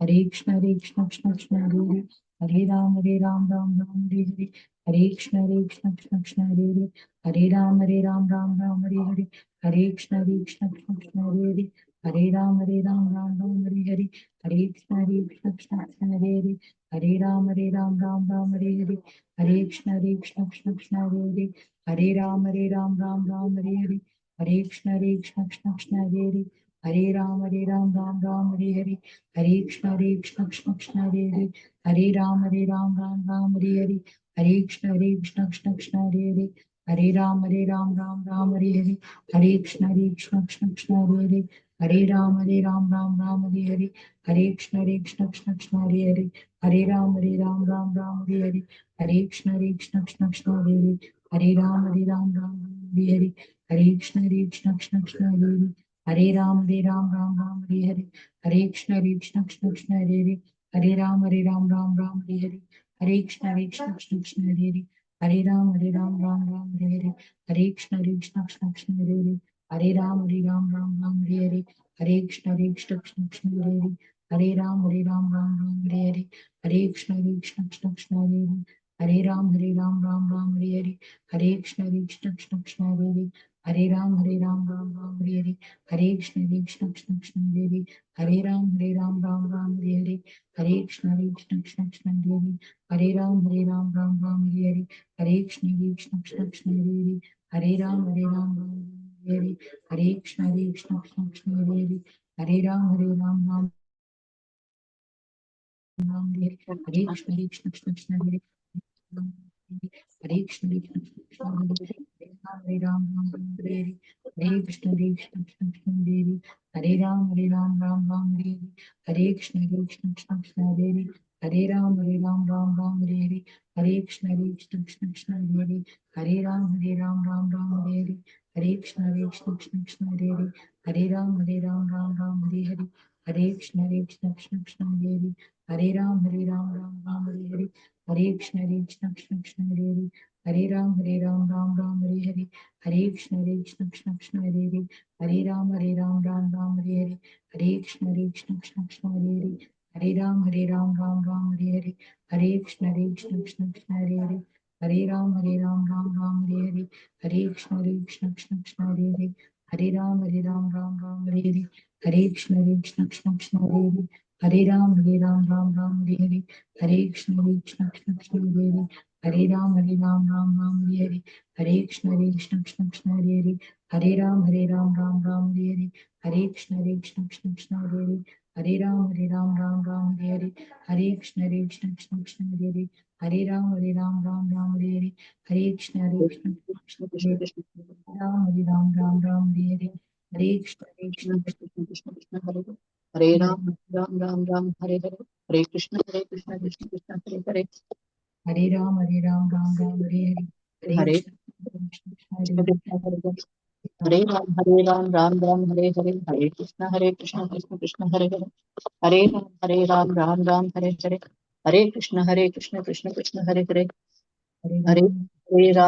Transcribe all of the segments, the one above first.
हरे कृष्ण कृष्ण कृष्ण हरे हरे राम राम राम हरे कृष्ण कृष्ण कृष्ण हरे राम हरे कृष्ण कृष्ण कृष्ण हरे राम हरे कृष्ण कृष्ण कृष्ण हरे राम हरे कृष्ण कृष्ण कृष्ण हरे कृष्ण कृष्ण कृष्ण हरे राम हरे कृष्ण कृष्ण कृष्ण हरे राम हरे कृष्ण कृष्ण कृष्ण हरे राम हरे कृष्ण कृष्ण कृष्ण हरे राम कृष्ण कृष्ण कृष्ण हरे कृष्ण कृष्ण कृष्ण हरे कृष्ण कृष्ण कृष्ण हरे कृष्ण कृष्ण कृष्ण हरे कृष्ण कृष्ण कृष्ण हरे कृष्ण कृष्ण कृष्ण हरे कृष्ण कृष्ण कृष्ण हरे कृष्ण कृष्ण कृष्ण हरे कृष्ण कृष्ण कृष्ण हरे कृष्ण कृष्ण कृष्ण हरे कृष्ण कृष्ण कृष्ण हरे कृष्ण कृष्ण कृष्ण हरे कृष्ण कृष्ण कृष्ण हरे राम हरे कृष्ण कृष्ण कृष्ण हरे कृष्ण कृष्ण हरे राम हरे कृष्ण कृष्ण कृष्ण हरे राम हरे कृष्ण कृष्ण कृष्ण हरे कृष्ण कृष्ण कृष्ण हरे कृष्ण कृष्ण कृष्ण हरे कृष्ण कृष्ण कृष्ण हरे राम हरे कृष्ण कृष्ण कृष्ण हरे राम हरे कृष्ण कृष्ण कृष्ण हरे राम हरे कृष्ण कृष्ण कृष्ण हरे कृष्ण कृष्ण कृष्ण हरे कृष्ण कृष्ण कृष्ण हरे कृष्ण कृष्ण कृष्ण हरे कृष्ण कृष्ण कृष्ण हरे कृष्ण कृष्ण कृष्ण हरे कृष्ण कृष्ण कृष्ण हरे कृष्ण कृष्ण कृष्ण हरे कृष्ण कृष्ण कृष्ण कृष्ण कृष्ण कृष्ण कृष्ण कृष्ण हरे हरे राम राम राम राम हरे हरे हरे कृष्ण कृष्ण कृष्ण हरे हरे हरे राम राम हरे हरे कृष्ण कृष्ण हरे राम राम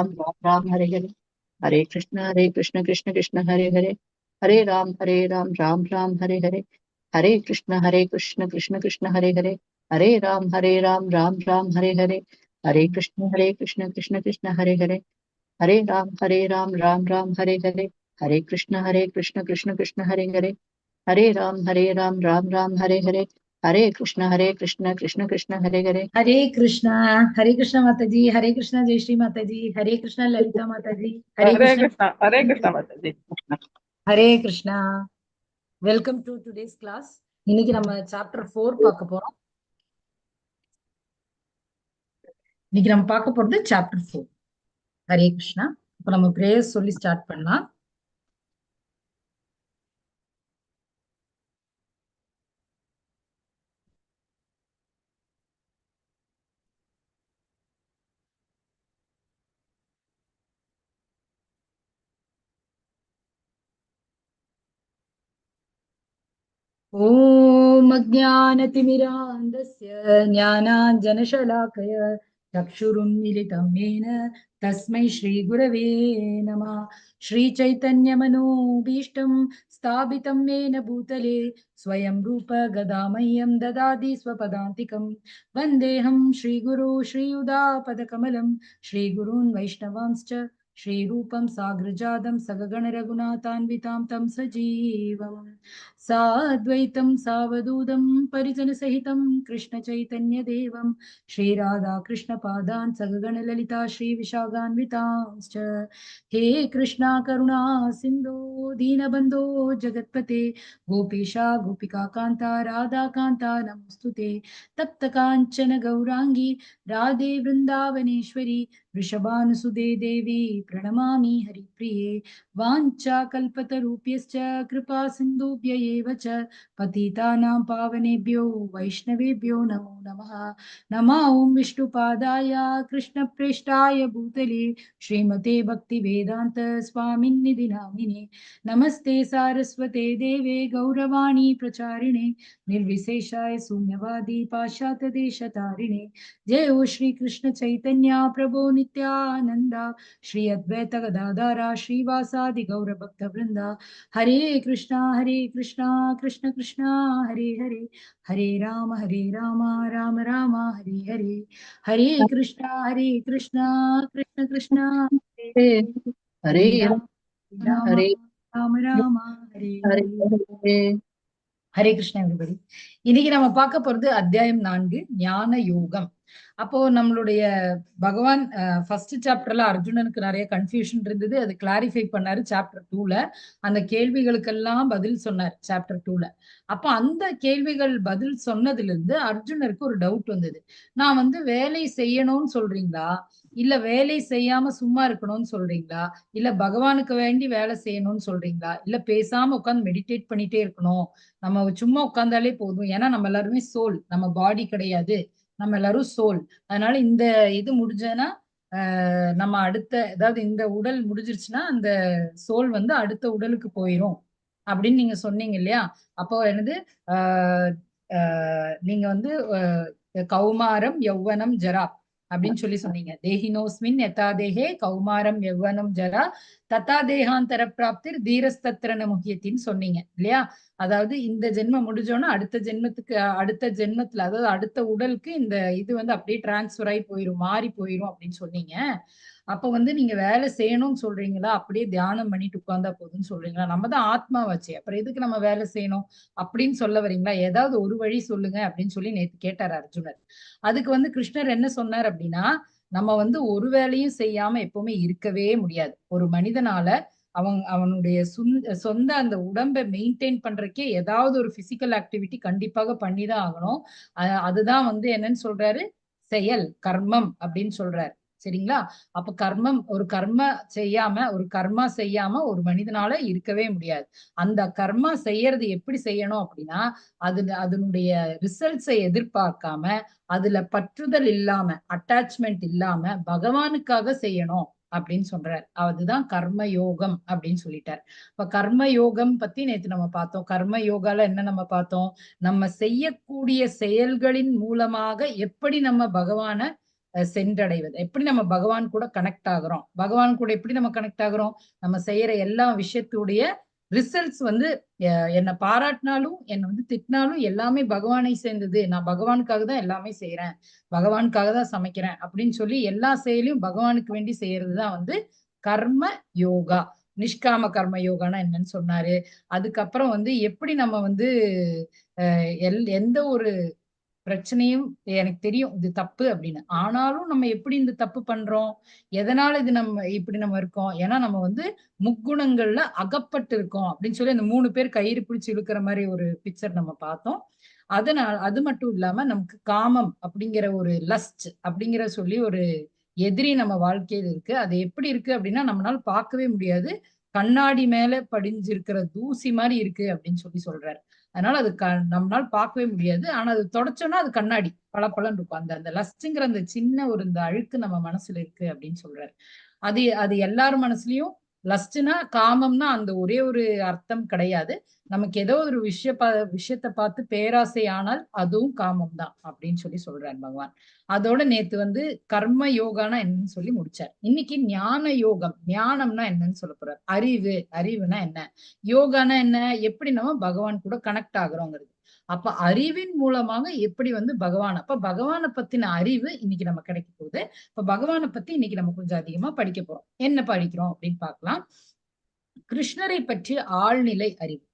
राम हरे हरे हरे कृष्ण कृष्ण हरे हरे राम राम हरे हरे हरे कृष्ण कृष्ण हरे हरे हरे राम हरे हरे हरे कृष्ण कृष्ण हरे हरे हरे राम राम हरे हरे हरे कृष्ण कृष्ण हरे हरे हरे राम राम हरे हरे हरे कृष्ण कृष्ण हरे हरे हरे राम राम हरे हरे हरे कृष्ण कृष्ण हरे हरे हरे राम राम हरे हरे हरे कृष्ण कृष्ण हरे हरे हरे कृष्ण माता जी हरे कृष्ण जय श्री माता जी हरे कृष्ण ललिता माता जी हरे कृष्णा माता जी Hare Krishna welcome to today's class இன்னைக்கு நம்ம சாப்டர் 4 பார்க்க போறோம் இன்னைக்கு நம்ம பார்க்க போறது சாப்டர் 4 ஹரே கிருஷ்ணா இப்போ நம்ம பிரேயர் சொல்லி ஸ்டார்ட் பண்ணலாம் ॐ अज्ञानतिमिरान्धस्य ज्ञानाञ्जनशलाकय चक्षुरुन्मीलितं येन तस्मै श्रीगुरवे नमः। श्रीचैतन्यमनोभीष्टं स्थापितं येन भूतले स्वयं रूप गदामह्यं ददाति स्वपदान्तिकं। वन्देऽहं श्रीगुरो श्रीयुधापदकमलं श्रीगुरून् वैष्णवांश्च श्रीरूपं साग्रजातं सगगण रघुनाथान्वितां तं सजीवम् साद्वैतं सावधूतं परिजनसहितं कृष्णचैतन्यदेवं श्रीराधाकृष्णपादान् सगगण ललिता श्रीविशाखान्वितांश्च। हे कृष्णा करुणा सिन्धो दीनबन्धो जगत्पते गोपीशा गोपिकान्ता राधाकान्ता नमोऽस्तुते। तप्तकाञ्चन गौराङ्गी राधे वृन्दावनेश्वरी वृषभानुसुते देवी प्रणमामि हरिप्रिये। वाञ्छाकल्पतरुभ्यश्च कृपा सिन्धुभ्य एव च पतितानां पावनेभ्यो वैष्णवेभ्यो नमो नमः। नमः ॐ विष्णुपादाय कृष्णप्रेष्ठाय भूतले श्रीमते भक्तिवेदान्त स्वामिन्निधि नामिने। नमस्ते सारस्वते देवे गौरवाणी प्रचारिणे निर्विशेषाय शून्यवादी पाश्चात्यदेशतारिणे। जय हो श्री कृष्ण चैतन्य प्रभो नित्यानंद श्री अद्वैत गदाधर श्रीवासादि गौर भक्त वृंदा। हरे कृष्णा कृष्ण कृष्णा हरे हरे हरे राम राम राम हरे हरे। हरे कृष्णा कृष्ण कृष्ण हरे हरे हरे हरे राम हरे राम हरे हरे हरे। हरे ஹரே கிருஷ்ணா எவ்ரிபடி. இன்னைக்கு நம்ம பார்க்க போறது அத்தியாயம் 4 ஞான யோகம். அப்போ நம்மளுடைய பகவான் ஃபர்ஸ்ட் சாப்டர்ல அர்ஜுனனுக்கு நிறைய கன்ஃபியூஷன் இருந்தது, அது கிளாரிஃபை பண்ணாரு சாப்டர் 2ல. அந்த கேள்விகளுக்கெல்லாம் பதில் சொன்னார் சாப்டர் 2ல. அப்போ அந்த கேள்விகள் பதில் சொன்னதுல இருந்து அர்ஜுனருக்கு ஒரு டவுட் வந்தது. நான் வந்து வேலை செய்யணும்னு சொல்றீங்களா, இல்ல வேலை செய்யாம சும்மா இருக்கணும்னு சொல்றீங்களா, இல்ல பகவானுக்கு வேண்டி வேலை செய்யணும்னு சொல்றீங்களா, இல்ல பேசாம உட்காந்து மெடிடேட் பண்ணிட்டே இருக்கணும், நம்ம சும்மா உட்கார்ந்தாலே போதும், ஏன்னா நம்ம எல்லாருமே சோல், நம்ம பாடி கிடையாது, நம்ம எல்லாரும் சோல். அதனால இந்த இது முடிஞ்சதுன்னா நம்ம அடுத்த, அதாவது இந்த உடல் முடிஞ்சிருச்சுன்னா அந்த சோல் வந்து அடுத்த உடலுக்கு போயிரும் அப்படின்னு நீங்க சொன்னீங்க இல்லையா. அப்போ என்னது நீங்க வந்து கௌமாரம் யௌவனம் ஜரா அப்படின்னு சொல்லி சொன்னீங்க. தேஹினோஸ்மின் யதா தேஹே கௌமாரம் யௌவனம் ஜரா ததா தேகாந்தர பிராப்திர் தீரஸ்தத்ரன முக்கியத்தின்னு சொன்னீங்க இல்லையா. அதாவது இந்த ஜென்மம் முடிஞ்சோன்னா அடுத்த ஜென்மத்துக்கு, அடுத்த ஜென்மத்துல, அதாவது அடுத்த உடலுக்கு இந்த இது வந்து அப்படியே டிரான்ஸ்பர் ஆகி போயிரும், மாறி போயிரும் அப்படின்னு சொன்னீங்க. அப்ப வந்து நீங்க வேலை செய்யணும்னு சொல்றீங்களா, அப்படியே தியானம் பண்ணிட்டு உட்கார்ந்தா போதும்னு சொல்றீங்களா? நம்ம தான் ஆத்மாவாச்சே, அப்புறம் எதுக்கு நம்ம வேலை செய்யணும் அப்படின்னு சொல்ல வரீங்களா? ஏதாவது ஒரு வழி சொல்லுங்க அப்படின்னு சொல்லி நேத்து கேட்டார் அர்ஜுனர். அதுக்கு வந்து கிருஷ்ணர் என்ன சொன்னார் அப்படின்னா, நம்ம வந்து ஒரு வேலையும் செய்யாம எப்பவுமே இருக்கவே முடியாது. ஒரு மனிதனால அவனுடைய சொந்த அந்த உடம்பை மெயின்டைன் பண்றதுக்கே ஏதாவது ஒரு பிசிக்கல் ஆக்டிவிட்டி கண்டிப்பாக பண்ணிதான் ஆகணும். அதுதான் வந்து என்னன்னு சொல்றாரு, செயல், கர்மம் அப்படின்னு சொல்றாரு. சரிங்களா. அப்ப கர்மம், ஒரு கர்மா செய்யாம ஒரு மனிதனால இருக்கவே முடியாது. அந்த கர்மா செய்யறது எப்படி செய்யணும் அப்படின்னா, அதனுடைய ரிசல்ட்ஸை எதிர்பார்க்காம, அதுல பற்றுதல் இல்லாம, அட்டாச்மெண்ட் இல்லாம பகவானுக்காக செய்யணும் அப்படின்னு சொல்றாரு. அதுதான் கர்ம யோகம் அப்படின்னு சொல்லிட்டார். இப்ப கர்ம யோகம் பத்தி நேத்து நம்ம பார்த்தோம். கர்ம யோகால என்ன நம்ம பார்த்தோம், நம்ம செய்யக்கூடிய செயல்களின் மூலமாக எப்படி நம்ம பகவான சென்றடைவது, எப்படி நம்ம பகவான் கூட கனெக்ட் ஆகுறோம், பகவான் கூட எப்படி நம்ம கனெக்ட் ஆகுறோம், நம்ம செய்யற எல்லா விஷயத்துடைய ரிசல்ட்ஸ் வந்து என்னை பாராட்டினாலும் என்னை வந்து திட்டினாலும் எல்லாமே பகவானை சேர்ந்தது, நான் பகவானுக்காக தான் எல்லாமே செய்யறேன், பகவானுக்காக தான் சமைக்கிறேன் அப்படின்னு சொல்லி எல்லா செயலையும் பகவானுக்கு வேண்டி செய்யறதுதான் வந்து கர்ம யோகா. நிஷ்காம கர்ம யோகானா என்னன்னு சொன்னாரு. அதுக்கப்புறம் வந்து எப்படி நம்ம வந்து எந்த ஒரு பிரச்சனையும், எனக்கு தெரியும் இது தப்பு அப்படின்னு, ஆனாலும் நம்ம எப்படி இந்த தப்பு பண்றோம், எதனால இது நம்ம இப்படி நம்ம இருக்கோம், ஏன்னா நம்ம வந்து முக்குணங்கள்ல அகப்பட்டு இருக்கோம் அப்படின்னு சொல்லி அந்த 3 பேர் கயிறு பிடிச்சு இழுக்கிற மாதிரி ஒரு பிக்சர் நம்ம பார்த்தோம். அதனால அது மட்டும் இல்லாம நமக்கு காமம் அப்படிங்கிற ஒரு லஸ்ட் அப்படிங்கிற சொல்லி ஒரு எதிரி நம்ம வாழ்க்கையில் இருக்கு. அது எப்படி இருக்கு அப்படின்னா, நம்மளால பார்க்கவே முடியாது, கண்ணாடி மேல படிஞ்சிருக்கிற தூசி மாதிரி இருக்கு அப்படின்னு சொல்லி சொல்றாரு. அதனால அது நம்மளால பார்க்கவே முடியாது, ஆனா அது தொடச்சோம்னா அது கண்ணாடி பளபளன்னு இருக்கும். அந்த லஸ்ட்ங்கிற அந்த சின்ன ஒரு இந்த அழுக்கு நம்ம மனசுல இருக்கு அப்படின்னு சொல்றாரு. அது எல்லார் மனசுலயும் லஸ்ட்னா காமம்னா அந்த ஒரே ஒரு அர்த்தம் கிடையாது. நமக்கு ஏதோ ஒரு விஷயத்தை பார்த்து பேராசை ஆனால் அதுவும் காமம் தான் அப்படின்னு சொல்லி சொல்றார் பகவான். அதோட நேத்து வந்து கர்ம யோகானா என்னன்னு சொல்லி முடிச்சார். இன்னைக்கு ஞான யோகம், ஞானம்னா என்னன்னு சொல்ல போறார். அறிவுனா என்ன, யோகானா என்ன, எப்படி நம்ம பகவான் கூட கனெக்ட் ஆகுறோங்கிறது. அப்ப அறிவின் மூலமாக எப்படி வந்து பகவான், அப்ப பகவானை பத்தின அறிவு இன்னைக்கு நம்ம கிடைக்க போகுது. இப்ப பகவானை பத்தி இன்னைக்கு நம்ம கொஞ்சம் அதிகமா படிக்க போறோம். என்ன படிக்கிறோம் அப்படின்னு பார்க்கலாம். கிருஷ்ணரை பற்றி ஆழ்நிலை அறிவு.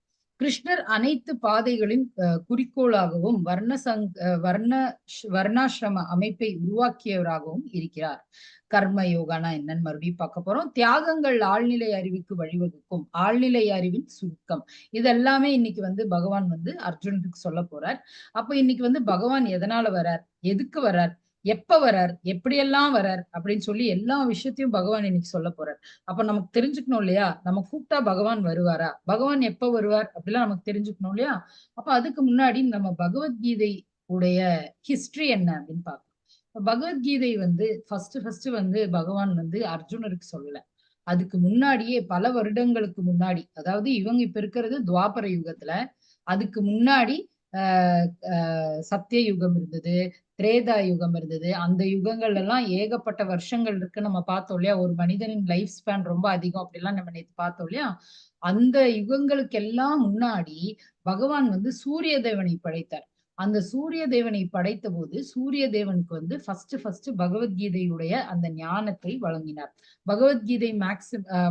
கிருஷ்ணர் அனைத்து பாதைகளின் குறிக்கோளாகவும் வர்ணாசிரம அமைப்பை உருவாக்கியவராகவும் இருக்கிறார். கர்ம யோகானா என்னன்னு மறுபடியும் பார்க்க போறோம். தியாகங்கள் ஆழ்நிலை அறிவுக்கு வழிவகுக்கும். ஆழ்நிலை அறிவின் சுருக்கம். இதெல்லாமே இன்னைக்கு வந்து பகவான் வந்து அர்ஜுனனுக்கு சொல்ல போறார். அப்ப இன்னைக்கு வந்து பகவான் எதனால வரார், எதுக்கு வரார், எப்ப வரார், எப்படியெல்லாம் வரார் அப்படின்னு சொல்லி எல்லா விஷயத்தையும் பகவான் இன்னைக்கு சொல்ல போறார். அப்ப நமக்கு தெரிஞ்சுக்கணும் இல்லையா, நம்ம கூப்பிட்டா பகவான் வருவாரா, பகவான் எப்ப வருவார் அப்படிலாம் நமக்கு தெரிஞ்சுக்கணும் இல்லையா. அப்ப அதுக்கு முன்னாடி நம்ம பகவத்கீதை உடைய ஹிஸ்டரி என்ன அப்படின்னு பார்க்கலாம். பகவத்கீதை வந்து ஃபர்ஸ்ட் வந்து பகவான் வந்து அர்ஜுனருக்கு சொல்லல. அதுக்கு முன்னாடியே பல வருடங்களுக்கு முன்னாடி, அதாவது இவங்க இப்ப இருக்கிறது துவாபர யுகத்துல, அதுக்கு முன்னாடி சத்திய யுகம் இருந்தது, திரேதா யுகம் இருந்தது. அந்த யுகங்கள் எல்லாம் ஏகப்பட்ட வருஷங்கள் இருக்கு நம்ம பார்த்தோம் இல்லையா. ஒரு மனிதனின் லைஃப் ஸ்பேன் ரொம்ப அதிகம் அப்படிலாம் நம்ம நேற்று பார்த்தோம் இல்லையா. அந்த யுகங்களுக்கு எல்லாம் முன்னாடி பகவான் வந்து சூரிய தேவனை படைத்தார். அந்த சூரிய தேவனை படைத்த போது சூரிய தேவனுக்கு வந்து ஃபர்ஸ்ட் பகவத்கீதையுடைய அந்த ஞானத்தை வழங்கினார். பகவத்கீதை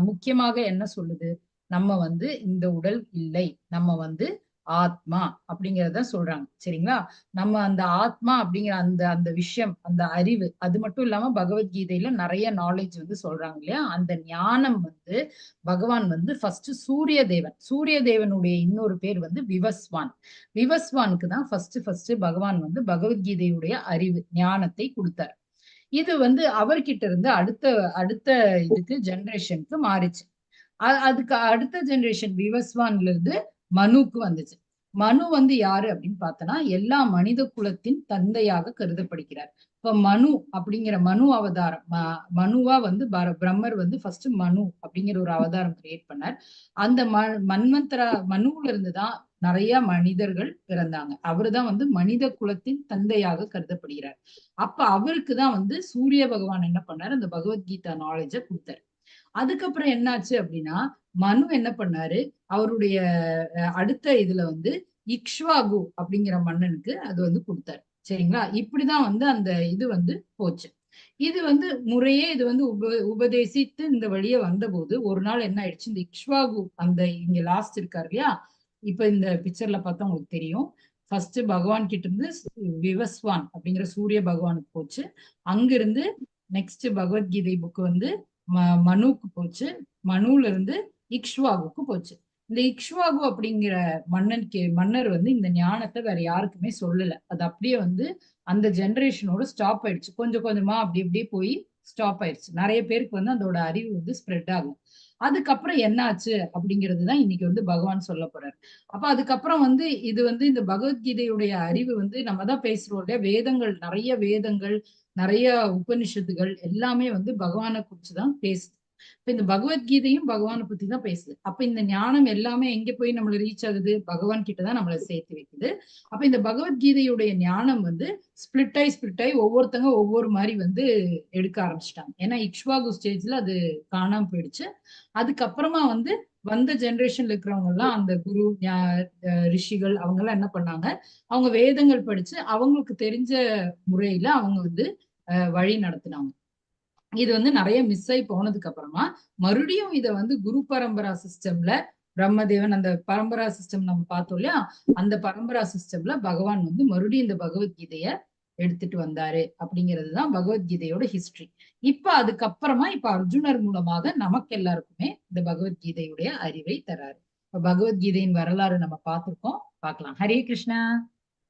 முக்கியமாக என்ன சொல்லுது, நம்ம வந்து இந்த உடல் இல்லை, நம்ம வந்து ஆத்மா அப்படிங்கறத சொல்றாங்க. சரிங்களா. நம்ம அந்த ஆத்மா அப்படிங்கிற அந்த அந்த விஷயம், அந்த அறிவு, அது மட்டும் இல்லாம பகவத்கீதையில நிறைய நாலேஜ் வந்து சொல்றாங்க இல்லையா. அந்த ஞானம் வந்து பகவான் வந்து ஃபர்ஸ்ட் சூரிய தேவனுடைய இன்னொரு பேர் வந்து விவஸ்வான். விவஸ்வானுக்கு தான் ஃபர்ஸ்ட் பகவான் வந்து பகவத்கீதையுடைய அறிவு ஞானத்தை கொடுத்தார். இது வந்து அவர்கிட்ட இருந்து அடுத்த அடுத்த இதுக்கு ஜெனரேஷனுக்கு மாறிச்சு. அதுக்கு அடுத்த ஜெனரேஷன் விவஸ்வான்ல இருந்து மனுக்கு வந்துச்சு. மனு வந்து யாரு அப்படின்னு பார்த்தோன்னா எல்லா மனித குலத்தின் தந்தையாக கருதப்படுகிறார். இப்ப மனு அப்படிங்கிற மனு அவதாரம், மனுவா வந்து பிரம்மர் வந்து ஃபர்ஸ்ட் மனு அப்படிங்கிற ஒரு அவதாரம் கிரியேட் பண்ணார். அந்த மனுவுல இருந்துதான் நிறைய மனிதர்கள் பிறந்தாங்க. அவருதான் வந்து மனித குலத்தின் தந்தையாக கருதப்படுகிறார். அப்ப அவருக்கு தான் வந்து சூரிய பகவான் என்ன பண்ணாரு, அந்த பகவத்கீதா நாலேஜ கொடுத்தாரு. அதுக்கப்புறம் என்னாச்சு அப்படின்னா, மனு என்ன பண்ணாரு, அவருடைய அடுத்த இதுல வந்து இக்ஷ்வாகு அப்படிங்கிற மன்னனுக்கு அது வந்து கொடுத்தாரு. சரிங்களா. இப்படிதான் வந்து அந்த இது வந்து போச்சு. இது வந்து முறையே இது வந்து உபதேசித்து இந்த வழியே வந்த போது ஒரு நாள் என்ன ஆயிடுச்சு, இந்த இக்ஷ்வாகு அந்த இங்க லாஸ்ட் இருக்காரு இல்லையா, இப்ப இந்த பிக்சர்ல பார்த்தா உங்களுக்கு தெரியும். ஃபர்ஸ்ட் பகவான் கிட்ட இருந்து விவஸ்வான் அப்படிங்கிற சூரிய பகவானுக்கு போச்சு. அங்கிருந்து நெக்ஸ்ட் பகவத்கீதை புக் வந்து மனுக்கு போச்சு. மனுல இருந்து இக்ஷ்வாகுக்கு போச்சு. இந்த இக்ஷ்வாகு அப்படிங்கிற மன்னர் வந்து இந்த ஞானத்தை வேற யாருக்குமே சொல்லல. அது அப்படியே வந்து அந்த ஜெனரேஷனோட ஸ்டாப் ஆயிடுச்சு. கொஞ்சம் கொஞ்சமா அப்படி அப்படியே போய் ஸ்டாப் ஆயிடுச்சு. நிறைய பேருக்கு வந்து அதோட அறிவு வந்து ஸ்ப்ரெட் ஆகும். அதுக்கப்புறம் என்ன ஆச்சு அப்படிங்கிறது தான் இன்னைக்கு வந்து பகவான் சொல்ல போறாரு. அப்ப அதுக்கப்புறம் வந்து இது வந்து இந்த பகவத்கீதையுடைய அறிவு வந்து நம்ம தான் பேசுறோம் இல்லையா. வேதங்கள், நிறைய வேதங்கள், நிறைய உபனிஷத்துகள் எல்லாமே வந்து பகவானை குறிச்சுதான் பேசுது. இப்ப இந்த பகவத்கீதையும் பகவானை பத்தி தான் பேசுது. அப்ப இந்த ஞானம் எல்லாமே எங்க போய் நம்மள ரீச் ஆகுது, பகவான் கிட்டதான் நம்மளை சேர்த்து வைக்குது. அப்ப இந்த பகவத்கீதையுடைய ஞானம் வந்து ஸ்பிளிட் ஆகி ஒவ்வொருத்தங்க ஒவ்வொரு மாதிரி வந்து எடுக்க ஆரம்பிச்சிட்டாங்க. ஏன்னா இக்ஷ்வாகு ஸ்டேஜ்ல அது காணாம போயிடுச்சு. அதுக்கப்புறமா வந்து வந்த ஜெனரேஷன்ல இருக்கிறவங்க எல்லாம் அந்த குரு ரிஷிகள் அவங்க எல்லாம் என்ன பண்ணாங்க, அவங்க வேதங்கள் படிச்சு அவங்களுக்கு தெரிஞ்ச முறையில அவங்க வந்து வழி நடத்தினாங்க. இது வந்து நிறைய மிஸ் ஆகி போனதுக்கு அப்புறமா மறுபடியும் இத வந்து குரு பரம்பரா சிஸ்டம்ல பிரம்மதேவன் அந்த பரம்பரா சிஸ்டம் நம்ம பார்த்தோம் இல்லையா, அந்த பரம்பரா சிஸ்டம்ல பகவான் வந்து மறுபடியும் இந்த பகவத்கீதைய எடுத்துட்டு வந்தாரு அப்படிங்கிறதுதான் பகவத்கீதையோட ஹிஸ்டரி. இப்ப அதுக்கப்புறமா இப்ப அர்ஜுனர் மூலமாக நமக்கு எல்லாருக்குமே இந்த பகவத்கீதையுடைய அறிவை தராரு. இப்ப பகவத்கீதையின் வரலாறு நம்ம பார்த்திருக்கோம், பார்க்கலாம். ஹரே கிருஷ்ணா.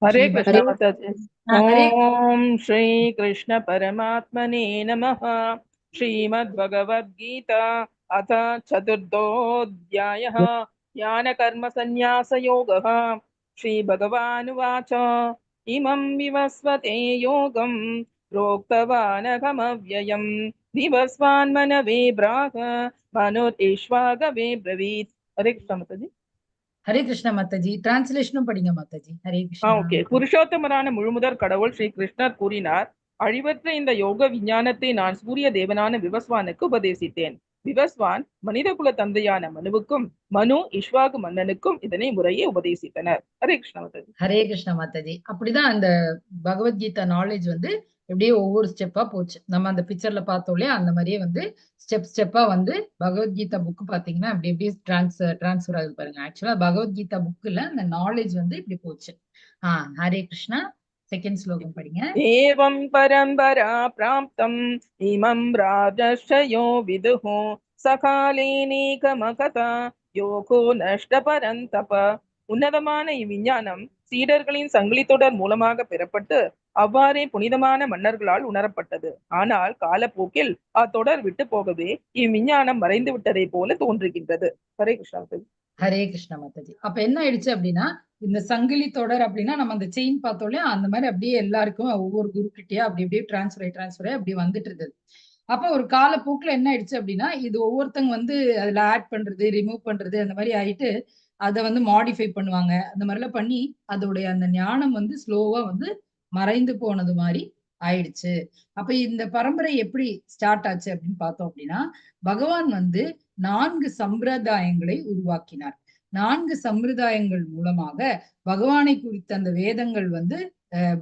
हरे कृष्ण माताजी। हरे ओम श्री कृष्ण परमात्मने नमः। श्रीमद्भगवद्गीता अथ चतुर्थोऽध्यायः ज्ञानकर्म संन्यासयोगः। श्रीभगवानुवाच इमं विवस्वते योगं प्रोक्तवानहमव्ययम् दिवस्वान्मनवे ब्राह मनुर्ईश्वागवे ब्रवीत्. हरे कृष्ण माताजी. ஹரே கிருஷ்ணா மாதாஜி. டிரான்ஸ்லேஷனும் படிங்க மாதாஜி. ஹரே கிருஷ்ணா. ஓகே. புருஷோத்தமரான முழுமுதற் கடவுள் ஸ்ரீ கிருஷ்ணர் கூறினார், அழிவற்ற இந்த யோக விஞ்ஞானத்தை நான் சூரிய தேவனான விவஸ்வானுக்கு உபதேசித்தேன். விவஸ்வான் மனித குல தந்தையான மனுவுக்கும் மனு இஷ்வாகு மன்னனுக்கும் இதனை முறையே உபதேசித்தனர். ஹரே கிருஷ்ண மாதாஜி. ஹரே கிருஷ்ண மாதாஜி. அப்படிதான் அந்த பகவத்கீதா நாலேஜ் வந்து எப்படியே ஒவ்வொரு ஸ்டெப்பா போச்சு. நம்ம அந்த பிக்சர்ல பார்த்தோம் இல்லையா, அந்த மாதிரியே வந்து ஸ்டெப்பா வந்து பகவத்கீதா புக் பாத்தீங்கன்னா அப்படி எப்படி டிரான்ஸ்ஃபர் ஆகுது பாருங்க. ஆக்சுவலா பகவத்கீதா புக்ல அந்த நாலேஜ் வந்து இப்படி போச்சு. ஹரே கிருஷ்ணா. செகண்ட் ஸ்லோகம் படிங்க. ஏவம் பரம்பரா பிராப்தம் இமம் ராஜர்ஷயோ விதுஹு சகாலேனேகமகதா யோகோ நஷ்ட பரந்தப. உன்னதமான இவ்விஞ்ஞானம் சீடர்களின் சங்கிலி தொடர் மூலமாக பெறப்பட்டு அவ்வாறே புனிதமான மன்னர்களால் உணரப்பட்டது. ஆனால் காலப்போக்கில் அத்தொடர் விட்டு போகவே இவ்விஞ்ஞானம் மறைந்து விட்டதை போல தோன்றுகின்றது. ஹரே கிருஷ்ணா. ஹரே கிருஷ்ண மாதாஜி. அப்ப என்ன ஆயிடுச்சு அப்படின்னா, இந்த சங்கிலி தொடர் அப்படின்னா நம்ம அந்த செயின் பார்த்தோம் இல்லையா, அந்த மாதிரி அப்படியே எல்லாருக்கும் ஒவ்வொரு குரு கிட்டயா அப்படி அப்படியே டிரான்ஸ்ஃபர் அப்படி வந்துட்டு இருந்தது. அப்ப ஒரு காலப்போக்குல என்ன ஆயிடுச்சு அப்படின்னா, இது ஒவ்வொருத்தங்க வந்து அதுல ஆட் பண்றது, ரிமூவ் பண்றது அந்த மாதிரி ஆயிட்டு அதை வந்து மாடிஃபை பண்ணுவாங்க. அந்த மாதிரி எல்லாம் பண்ணி அதோடைய அந்த ஞானம் வந்து ஸ்லோவா வந்து மறைந்து போனது மாதிரி ஆயிடுச்சு. அப்ப இந்த பரம்பரை எப்படி ஸ்டார்ட் ஆச்சு அப்படின்னு பார்த்தோம் அப்படின்னா, பகவான் வந்து 4 சம்பிரதாயங்களை உருவாக்கினார். 4 சம்பிரதாயங்கள் மூலமாக பகவானை குறித்த அந்த வேதங்கள் வந்து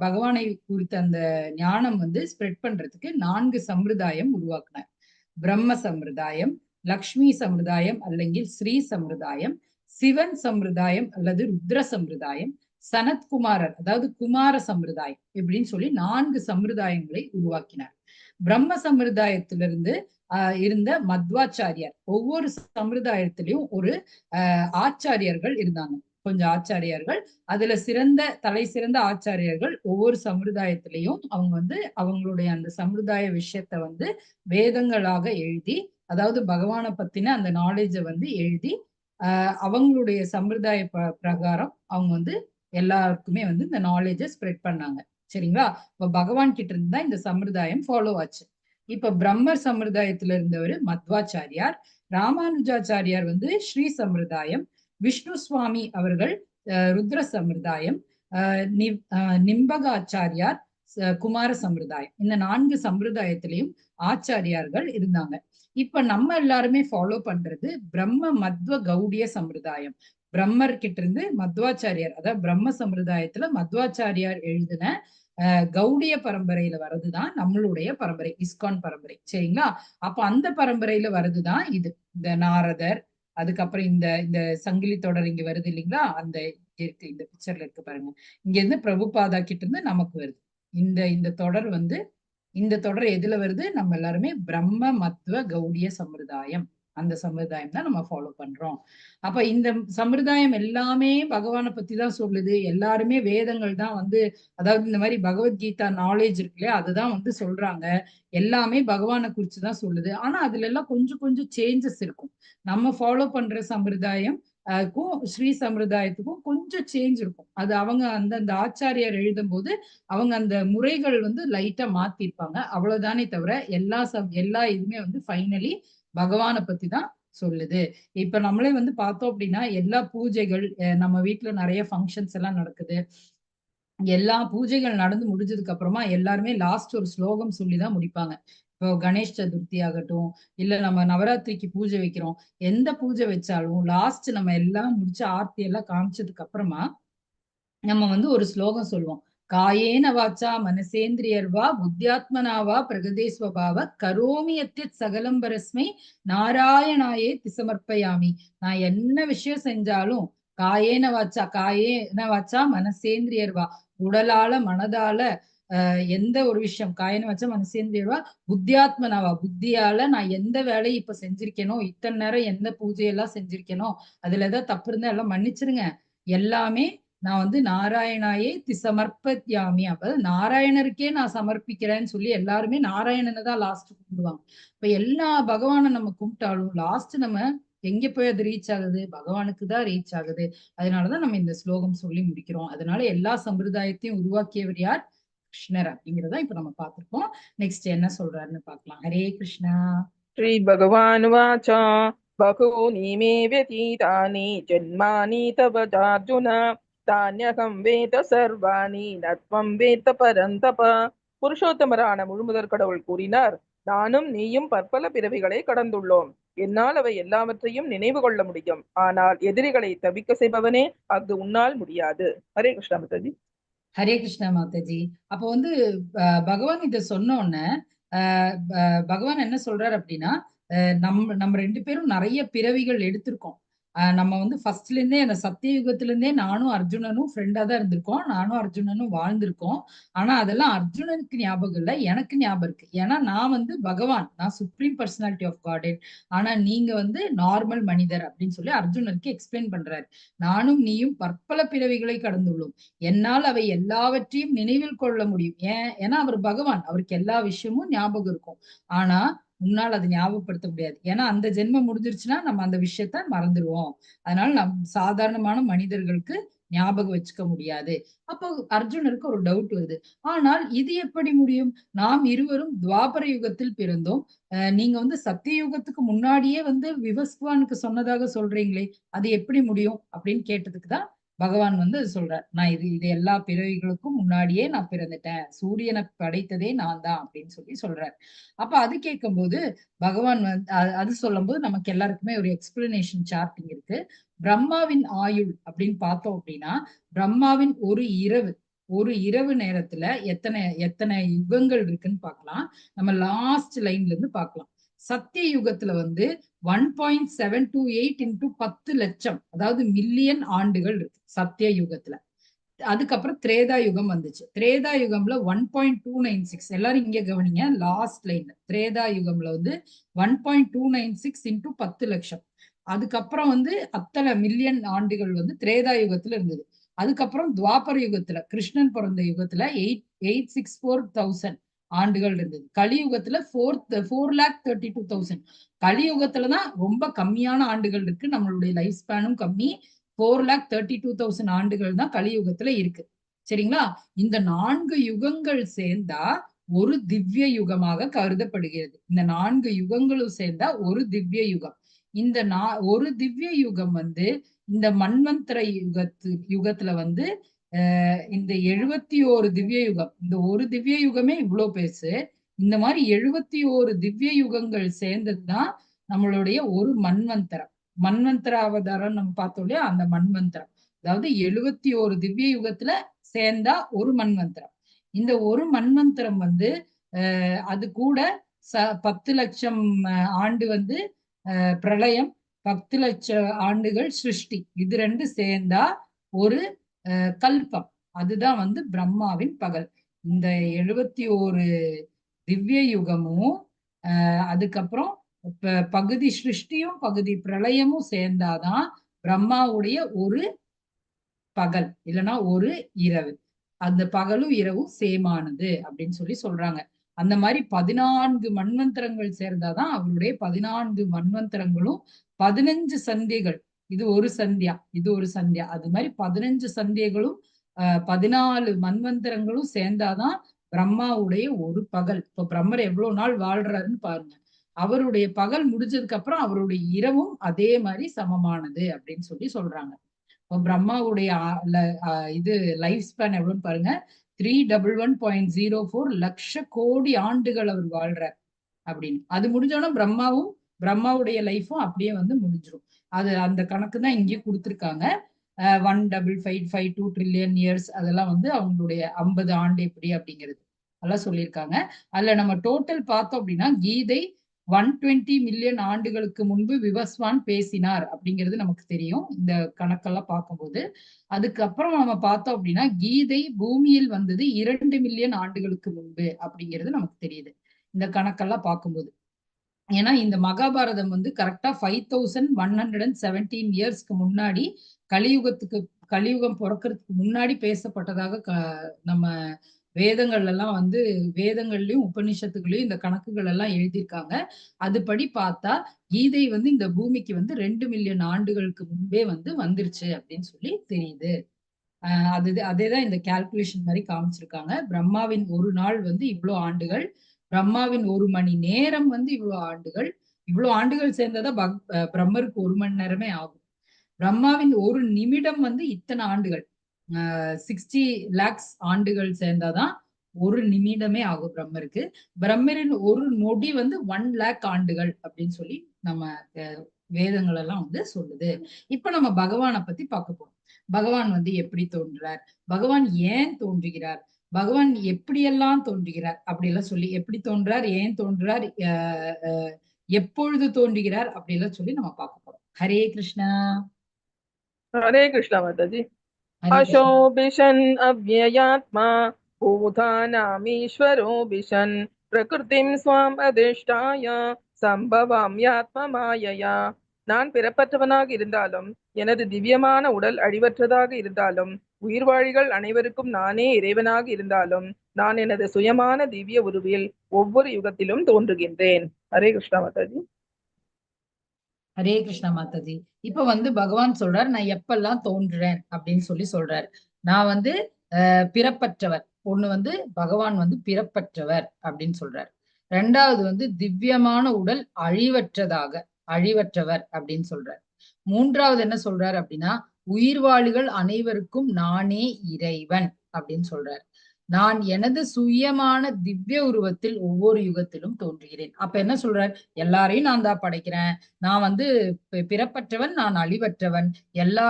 பகவானை குறித்த அந்த ஞானம் வந்து ஸ்ப்ரெட் பண்றதுக்கு 4 சம்பிரதாயம் உருவாக்கினார். பிரம்ம சம்பிரதாயம், லக்ஷ்மி சம்பிரதாயம் அல்லங்கில் ஸ்ரீ சம்பிரதாயம், சிவன் சம்பிரதாயம் அல்லது ருத்ர சம்பிரதாயம், சனத்குமாரர் அதாவது குமார சம்பிரதாயம் இப்படின்னு சொல்லி 4 சம்பிரதாயங்களை உருவாக்கினார். பிரம்ம சம்பிரதாயத்திலிருந்து இருந்த மத்வாச்சாரியார், ஒவ்வொரு சம்பிரதாயத்திலையும் ஒரு ஆச்சாரியர்கள் இருந்தாங்க. கொஞ்சம் ஆச்சாரியர்கள், அதுல தலை சிறந்த ஆச்சாரியர்கள் ஒவ்வொரு சம்பிரதாயத்திலையும் அவங்க வந்து அவங்களுடைய அந்த சம்பிரதாய விஷயத்த வந்து வேதங்களாக எழுதி, அதாவது பகவானை பத்தின அந்த நாலேஜை வந்து எழுதி அவங்களுடைய சம்பிரதாய பிரகாரம் அவங்க வந்து எல்லாருக்குமே வந்து இந்த நாலேஜை ஸ்ப்ரெட் பண்ணாங்க. சரிங்களா? இப்ப பகவான் கிட்ட இருந்து தான் இந்த சம்பிரதாயம் ஃபாலோ ஆச்சு. இப்ப பிரம்மர் சம்பிரதாயத்துல இருந்தவர் மத்வாச்சாரியார், ராமானுஜாச்சாரியார் வந்து ஸ்ரீ சம்பிரதாயம், விஷ்ணு சுவாமி அவர்கள் ருத்ர சம்பிரதாயம், நிம்பகாச்சாரியார் குமார சம்பிரதாயம். இந்த 4 சம்பிரதாயத்திலையும் ஆச்சாரியார்கள் இருந்தாங்க. இப்ப நம்ம எல்லாருமே ஃபாலோ பண்றது பிரம்ம மத்வ கௌடிய சம்பிரதாயம். பிரம்மர் கிட்ட இருந்து மத்வாச்சாரியார், அதாவது பிரம்ம சம்பிரதாயத்துல மத்வாச்சாரியார் எழுதின கௌடிய பரம்பரையில வர்றதுதான் நம்மளுடைய பரம்பரை, இஸ்கான் பரம்பரை. சரிங்களா? அப்ப அந்த பரம்பரையில வர்றதுதான் இது. இந்த நாரதர், அதுக்கப்புறம் இந்த இந்த சங்கிலி தொடர் இங்க வருது இல்லைங்களா, அந்த இருக்கு, இந்த பிக்சர்ல இருக்கு பாருங்க. இங்க இருந்து பிரபுபாதா கிட்ட இருந்து நமக்கு வருது இந்த தொடர் வந்து. இந்த தொடர் எதுல வருது? நம்ம எல்லாருமே பிரம்ம மத்வ கௌடிய சம்பிரதாயம், அந்த சம்பிரதாயம் தான் நம்ம ஃபாலோ பண்றோம். அப்ப இந்த சம்பிரதாயம் எல்லாமே பகவானை பத்தி தான் சொல்லுது. எல்லாருமே வேதங்கள் தான் வந்து, அதாவது இந்த மாதிரி பகவத்கீதா நாலேஜ் இருக்கு இல்லையா, அதுதான் வந்து சொல்றாங்க. எல்லாமே பகவானை குறிச்சுதான் சொல்லுது. ஆனா அதுல எல்லாம் கொஞ்சம் கொஞ்சம் சேஞ்சஸ் இருக்கும். நம்ம ஃபாலோ பண்ற சம்பிரதாயம் ஸ்ரீ சம்பிரதாயத்துக்கும் கொஞ்சம் சேஞ்ச் இருக்கும். அது அவங்க அந்த ஆச்சாரியார் எழுதும் போது அவங்க அந்த முறைகள் வந்து லைட்டா மாத்திருப்பாங்க, அவ்வளவுதானே தவிர எல்லா இதுமே வந்து ஃபைனலி பகவானை பத்தி தான் சொல்லுது. இப்ப நம்மளே வந்து பார்த்தோம் அப்படின்னா, எல்லா பூஜைகள், நம்ம வீட்டுல நிறைய ஃபங்க்ஷன்ஸ் எல்லாம் நடக்குது. எல்லா பூஜைகள் நடந்து முடிஞ்சதுக்கு அப்புறமா எல்லாருமே லாஸ்ட் ஒரு ஸ்லோகம் சொல்லிதான் முடிப்பாங்க. இப்போ கணேஷ் சதுர்த்தி ஆகட்டும், இல்ல நம்ம நவராத்திரிக்கு பூஜை வைக்கிறோம், எந்த பூஜை வச்சாலும் லாஸ்ட் நம்ம எல்லாம் முடிச்சு ஆர்த்தி எல்லாம் காமிச்சதுக்கு அப்புறமா நம்ம வந்து ஒரு ஸ்லோகம் சொல்லுவோம். காயேன வாச்சா மனசேந்திரியர்வா புத்தியாத்மனாவா பிரகதேஸ்வபாவ கரோமி யத்யத் சகலம் பரஸ்மை நாராயணாயே திசமர்ப்பயாமி. நான் என்ன விஷயம் செஞ்சாலும் காயேன வாச்சா மனசேந்திரியர்வா, உடலால மனதால எந்த ஒரு விஷயம், காயன வச்சா மனசேந்திரியர்வா புத்தியாத்மனாவா, புத்தியால நான் எந்த வேலையை இப்ப செஞ்சிருக்கேனோ, இத்தனை நேரம் எந்த பூஜையெல்லாம் செஞ்சிருக்கேனோ அதுல ஏதாவது தப்பு இருந்தா எல்லாம் மன்னிச்சிருங்க, எல்லாமே நான் வந்து நாராயணாயே திசமர்ப்பத்யாமி, அப்ப நாராயணருக்கே நான் சமர்ப்பிக்கிறேன்னு சொல்லி எல்லாருமே நாராயணனை தான் லாஸ்ட் கும்பிடுவாங்க. இப்ப எல்லா பகவானை நம்ம கும்பிட்டாலும் லாஸ்ட் நம்ம எங்க போய் அது ரீச் ஆகுது? பகவானுக்கு தான் ரீச் ஆகுது. அதனாலதான் நம்ம இந்த ஸ்லோகம் சொல்லி முடிக்கிறோம். அதனால எல்லா சம்பிரதாயத்தையும் உருவாக்கியவர் யார்? கிருஷ்ணர் அப்படிங்கிறத இப்ப நம்ம பார்த்திருக்கோம். நெக்ஸ்ட் என்ன சொல்றாருன்னு பார்க்கலாம். ஹரே கிருஷ்ணா. श्रीभगवानुवाच बहूनि मे व्यतीतानि जन्मानि तव चार्जुन தானியகம் வேத சர்வாணி நத்வம் வேத பரந்தப. புருஷோத்தமரான முழுமுதற் கடவுள் கூறினார், நானும் நீயும் பற்பல பிறவிகளை கடந்துள்ளோம். என்னால் அவை எல்லாவற்றையும் நினைவு கொள்ள முடியும். ஆனால் எதிரிகளை தவிக்க செய்பவனே, அது உன்னால் முடியாது. ஹரே கிருஷ்ணா மாதாஜி. ஹரே கிருஷ்ணா மாதாஜி. அப்போ வந்து பகவான் இதை சொன்ன உடனே பகவான் என்ன சொல்றாரு அப்படின்னா, நம்ம 2 பேரும் நிறைய பிறவிகள் எடுத்திருக்கோம். நம்ம வந்து ஃபர்ஸ்ட்ல இருந்தே அந்த சத்தியயுகத்துல இருந்தே நானும் அர்ஜுனனும் ஃப்ரெண்டா தான் இருந்திருக்கோம். நானும் அர்ஜுனனும் வாழ்ந்திருக்கோம். ஆனா அதெல்லாம் அர்ஜுனனுக்கு ஞாபகம் இல்லை, எனக்கு ஞாபகம் இருக்கு. ஏன்னா நான் வந்து பகவான், நான் சுப்ரீம் பர்சனாலிட்டி ஆஃப் காட். ஆனா நீங்க வந்து நார்மல் மனிதர் அப்படின்னு சொல்லி அர்ஜுனனுக்கு எக்ஸ்பிளைன் பண்றாரு. நானும் நீயும் பற்பல பிறவிகளை கடந்துள்ளோம். என்னால் அவை எல்லாவற்றையும் நினைவில் கொள்ள முடியும். ஏன்னா அவர் பகவான், அவருக்கு எல்லா விஷயமும் ஞாபகம் இருக்கும். ஆனா உன்னால் அது ஞாபகப்படுத்த முடியாது. ஏன்னா அந்த ஜென்மம் முடிஞ்சிருச்சுன்னா நம்ம அந்த விஷயத்த மறந்துடுவோம். அதனால சாதாரணமான மனிதர்களுக்கு ஞாபகம் வச்சுக்க முடியாது. அப்போ அர்ஜுனருக்கு ஒரு டவுட் வருது. ஆனால் இது எப்படி முடியும்? நாம் இருவரும் துவாபர யுகத்தில் பிறந்தோம். நீங்க வந்து சத்திய யுகத்துக்கு முன்னாடியே வந்து விவஸ்வானுக்கு சொன்னதாக சொல்றீங்களே, அது எப்படி முடியும் அப்படின்னு கேட்டதுக்கு தான் பகவான் வந்து சொல்றார், நான் இது எல்லா பிறவிகளுக்கும் முன்னாடியே நான் பிறந்துட்டேன், சூரியனை படைத்ததே நான் தான் அப்படின்னு சொல்லி சொல்றார். அப்ப அது கேட்கும்போது பகவான் வந்து அது சொல்லும் போது நமக்கு எல்லாருக்குமே ஒரு எக்ஸ்பிளனேஷன் சார்ட்டிங் இருக்கு. பிரம்மாவின் ஆயுள் அப்படின்னு பார்த்தோம் அப்படின்னா, பிரம்மாவின் ஒரு இரவு நேரத்துல எத்தனை எத்தனை யுகங்கள் இருக்குன்னு பார்க்கலாம். நம்ம லாஸ்ட் லைன்ல இருந்து பார்க்கலாம். சத்திய யுகத்துல வந்து 1.728 into 10 லட்சம், அதாவது மில்லியன் ஆண்டுகள் இருக்கு சத்திய யுகத்துல. அதுக்கப்புறம் திரேதா யுகம் வந்துச்சு. திரேதா யுகம்ல 1.296, எல்லாரும் இங்க கவனிங்க, லாஸ்ட் லைன்ல திரேதா யுகம்ல வந்து 1.296 into 10 லட்சம். அதுக்கப்புறம் வந்து அத்தனை மில்லியன் ஆண்டுகள் வந்து திரேதா யுகத்துல இருந்தது. அதுக்கப்புறம் துவாபர யுகத்துல கிருஷ்ணன் பிறந்த யுகத்துல 864,000 ஆண்டுகள் இருந்தது. கலியுகத்துல 4,32,000. கலியுகத்துலதான் ரொம்ப கம்மியான ஆண்டுகள் இருக்கு. நம்மளுடைய லைஃப் ஸ்பேனும் கம்மி. 4,32,000 ஆண்டுகள் தான் கலியுகத்துல இருக்கு. சரிங்களா? இந்த 4 யுகங்கள் சேர்ந்தா ஒரு திவ்ய யுகமாக கருதப்படுகிறது. இந்த 4 யுகங்களும் சேர்ந்தா ஒரு திவ்ய யுகம். இந்த ஒரு திவ்ய யுகம் வந்து இந்த மன்வந்தர யுகத்துல வந்து இந்த 71 திவ்ய யுகம், இந்த ஒரு திவ்ய யுகமே இவ்வளவு பேசு. இந்த மாதிரி 71 திவ்ய யுகங்கள் சேர்ந்ததுதான் நம்மளுடைய ஒரு மன்வந்தரம். மன்வந்தர அவதாரம் நம்ம பார்த்தோம் இல்லையா, அந்த மன்வந்தரம். அதாவது 71 திவ்ய யுகத்துல சேர்ந்தா ஒரு மன்வந்தரம். இந்த ஒரு மன்வந்தரம் வந்து அது கூட 10 லட்சம் ஆண்டு வந்து பிரளயம், 10 லட்சம் ஆண்டுகள் சிருஷ்டி, இது 2 சேர்ந்தா ஒரு கல்பம். அதுதான் வந்து பிரம்மாவின் பகல். இந்த 71 திவ்ய யுகமும் அதுக்கப்புறம் பகுதி சிருஷ்டியும் பகுதி பிரளயமும் சேர்ந்தாதான் பிரம்மாவுடைய ஒரு பகல், இல்லைன்னா ஒரு இரவு. அந்த பகலும் இரவும் சேமானது அப்படின்னு சொல்லி சொல்றாங்க. அந்த மாதிரி 14 மன்வந்தரங்கள் சேர்ந்தாதான் அவருடைய 14 மன்வந்தரங்களும் 15 சந்தியைகள். இது ஒரு சந்தியா, இது ஒரு சந்தியா. அது மாதிரி 15 சந்தியைகளும் 14 மன்வந்தரங்களும் சேர்ந்தாதான் பிரம்மாவுடைய ஒரு பகல். இப்ப பிரம்மர் எவ்வளவு நாள் வாழ்றாருன்னு பாருங்க. அவருடைய பகல் முடிஞ்சதுக்கு அப்புறம் அவருடைய இரவும் அதே மாதிரி சமமானது அப்படின்னு சொல்லி சொல்றாங்க. பிரம்மாவுடைய இது லைஃப் ஸ்பேன் எவ்வளவுன்னு பாருங்க, 311.04 லட்ச கோடி ஆண்டுகள் அவர் வாழ்றார் அப்படின்னு. அது முடிஞ்சோன்னா பிரம்மாவுடைய லைஃபும் அப்படியே வந்து முடிஞ்சிடும். அது அந்த கணக்கு தான் இங்கே கொடுத்துருக்காங்க. 15552 ட்ரில்லியன் இயர்ஸ், அதெல்லாம் வந்து அவங்களுடைய 50 ஆண்டு எப்படி அப்படிங்கிறது எல்லாம் சொல்லியிருக்காங்க. அதுல நம்ம டோட்டல் பார்த்தோம் அப்படின்னா கீதை 120 மில்லியன் ஆண்டுகளுக்கு முன்பு விவஸ்வான் பேசினார் அப்படிங்கிறது நமக்கு தெரியும் இந்த கணக்கெல்லாம் பார்க்கும்போது. அதுக்கப்புறம் நம்ம பார்த்தோம் அப்படின்னா கீதை பூமியில் வந்தது 2 மில்லியன் ஆண்டுகளுக்கு முன்பு அப்படிங்கிறது நமக்கு தெரியுது இந்த கணக்கெல்லாம் பார்க்கும்போது. ஏன்னா இந்த மகாபாரதம் வந்து கரெக்டா 5117 இயர்ஸ்க்கு முன்னாடி கலியுகம் பிறக்கிறதுக்கு முன்னாடி பேசப்பட்டதாக நம்ம வேதங்கள்ல எல்லாம் வந்து வேதங்கள்லயும் உபநிஷத்துகளையும் இந்த கணக்குகள் எல்லாம் எழுதியிருக்காங்க. அதுபடி பார்த்தா கீதை வந்து இந்த பூமிக்கு வந்து 2 மில்லியன் ஆண்டுகளுக்கு முன்பே வந்து வந்துருச்சு அப்படின்னு சொல்லி தெரியுது. அதேதான் இந்த கால்குலேஷன் மாதிரி காமிச்சிருக்காங்க. பிரம்மாவின் ஒரு நாள் வந்து இவ்வளவு ஆண்டுகள், பிரம்மாவின் ஒரு மணி நேரம் வந்து இவ்வளவு ஆண்டுகள், இவ்வளவு ஆண்டுகள் சேர்ந்ததா பிரம்மருக்கு ஒரு மணி நேரமே ஆகும். பிரம்மாவின் ஒரு நிமிடம் வந்து இத்தனை ஆண்டுகள், 60 lakhs ஆண்டுகள் சேர்ந்தாதான் ஒரு நிமிடமே ஆகும் பிரம்மருக்கு. பிரம்மரின் ஒரு நொடி வந்து 1 lakh ஆண்டுகள் அப்படின்னு சொல்லி நம்ம வேதங்கள் எல்லாம் வந்து சொல்லுது. இப்ப நம்ம பகவானை பத்தி பார்க்க போறோம். பகவான் வந்து எப்படி தோன்றுறார், பகவான் ஏன் தோன்றுகிறார், பகவான் எப்படியெல்லாம் தோன்றுகிறார் அப்படி எல்லாம் சொல்லி, எப்படி தோன்றார், ஏன் தோன்றார், எப்பொழுது தோன்றுகிறார் அப்படி எல்லாம் சொல்லி நம்ம பார்க்க போறோம். ஹரே கிருஷ்ணா. ஹரே கிருஷ்ணா மாதாஜி. ஹரே கிருஷ்ணா. அசோபிஷன் அவ்யயாத்மா பூதானாமீஸ்வரோபிஷன் பிரகிருதிம் ஸ்வாம் அதிஷ்டாய சம்பவாம்யாத்ம மாயையா. நான் பிறப்பற்றவனாக இருந்தாலும், எனது திவ்யமான உடல் அழிவற்றதாக இருந்தாலும், உயிர்வாழிகள் அனைவருக்கும் நானே இறைவனாக இருந்தாலும், நான் எனது சுயமான திவ்ய உருவில் ஒவ்வொரு யுகத்திலும் தோன்றுகின்றேன். ஹரே கிருஷ்ணா மாதாஜி. ஹரே கிருஷ்ணா மாதாஜி. இப்ப வந்து பகவான் சொல்றார், நான் எப்பெல்லாம் தோன்றுறேன் அப்படின்னு சொல்லி சொல்றாரு. நான் வந்து பிறப்பற்றவர். ஒண்ணு வந்து பகவான் வந்து பிறப்பற்றவர் அப்படின்னு சொல்றாரு. ரெண்டாவது வந்து திவ்யமான உடல் அழிவற்றவர் அப்படின்னு சொல்றார். மூன்றாவது என்ன சொல்றாரு அப்படின்னா, உயிர்வாழிகள் அனைவருக்கும் நானே இறைவன் அப்படின்னு சொல்றாரு. நான் எனது சுயமான திவ்ய உருவத்தில் ஒவ்வொரு யுகத்திலும் தோன்றுகிறேன். அப்ப என்ன சொல்றார், எல்லாரையும் நான் தான் படைக்கிறேன், நான் வந்து பிறப்பற்றவன், நான் அழிவற்றவன், எல்லா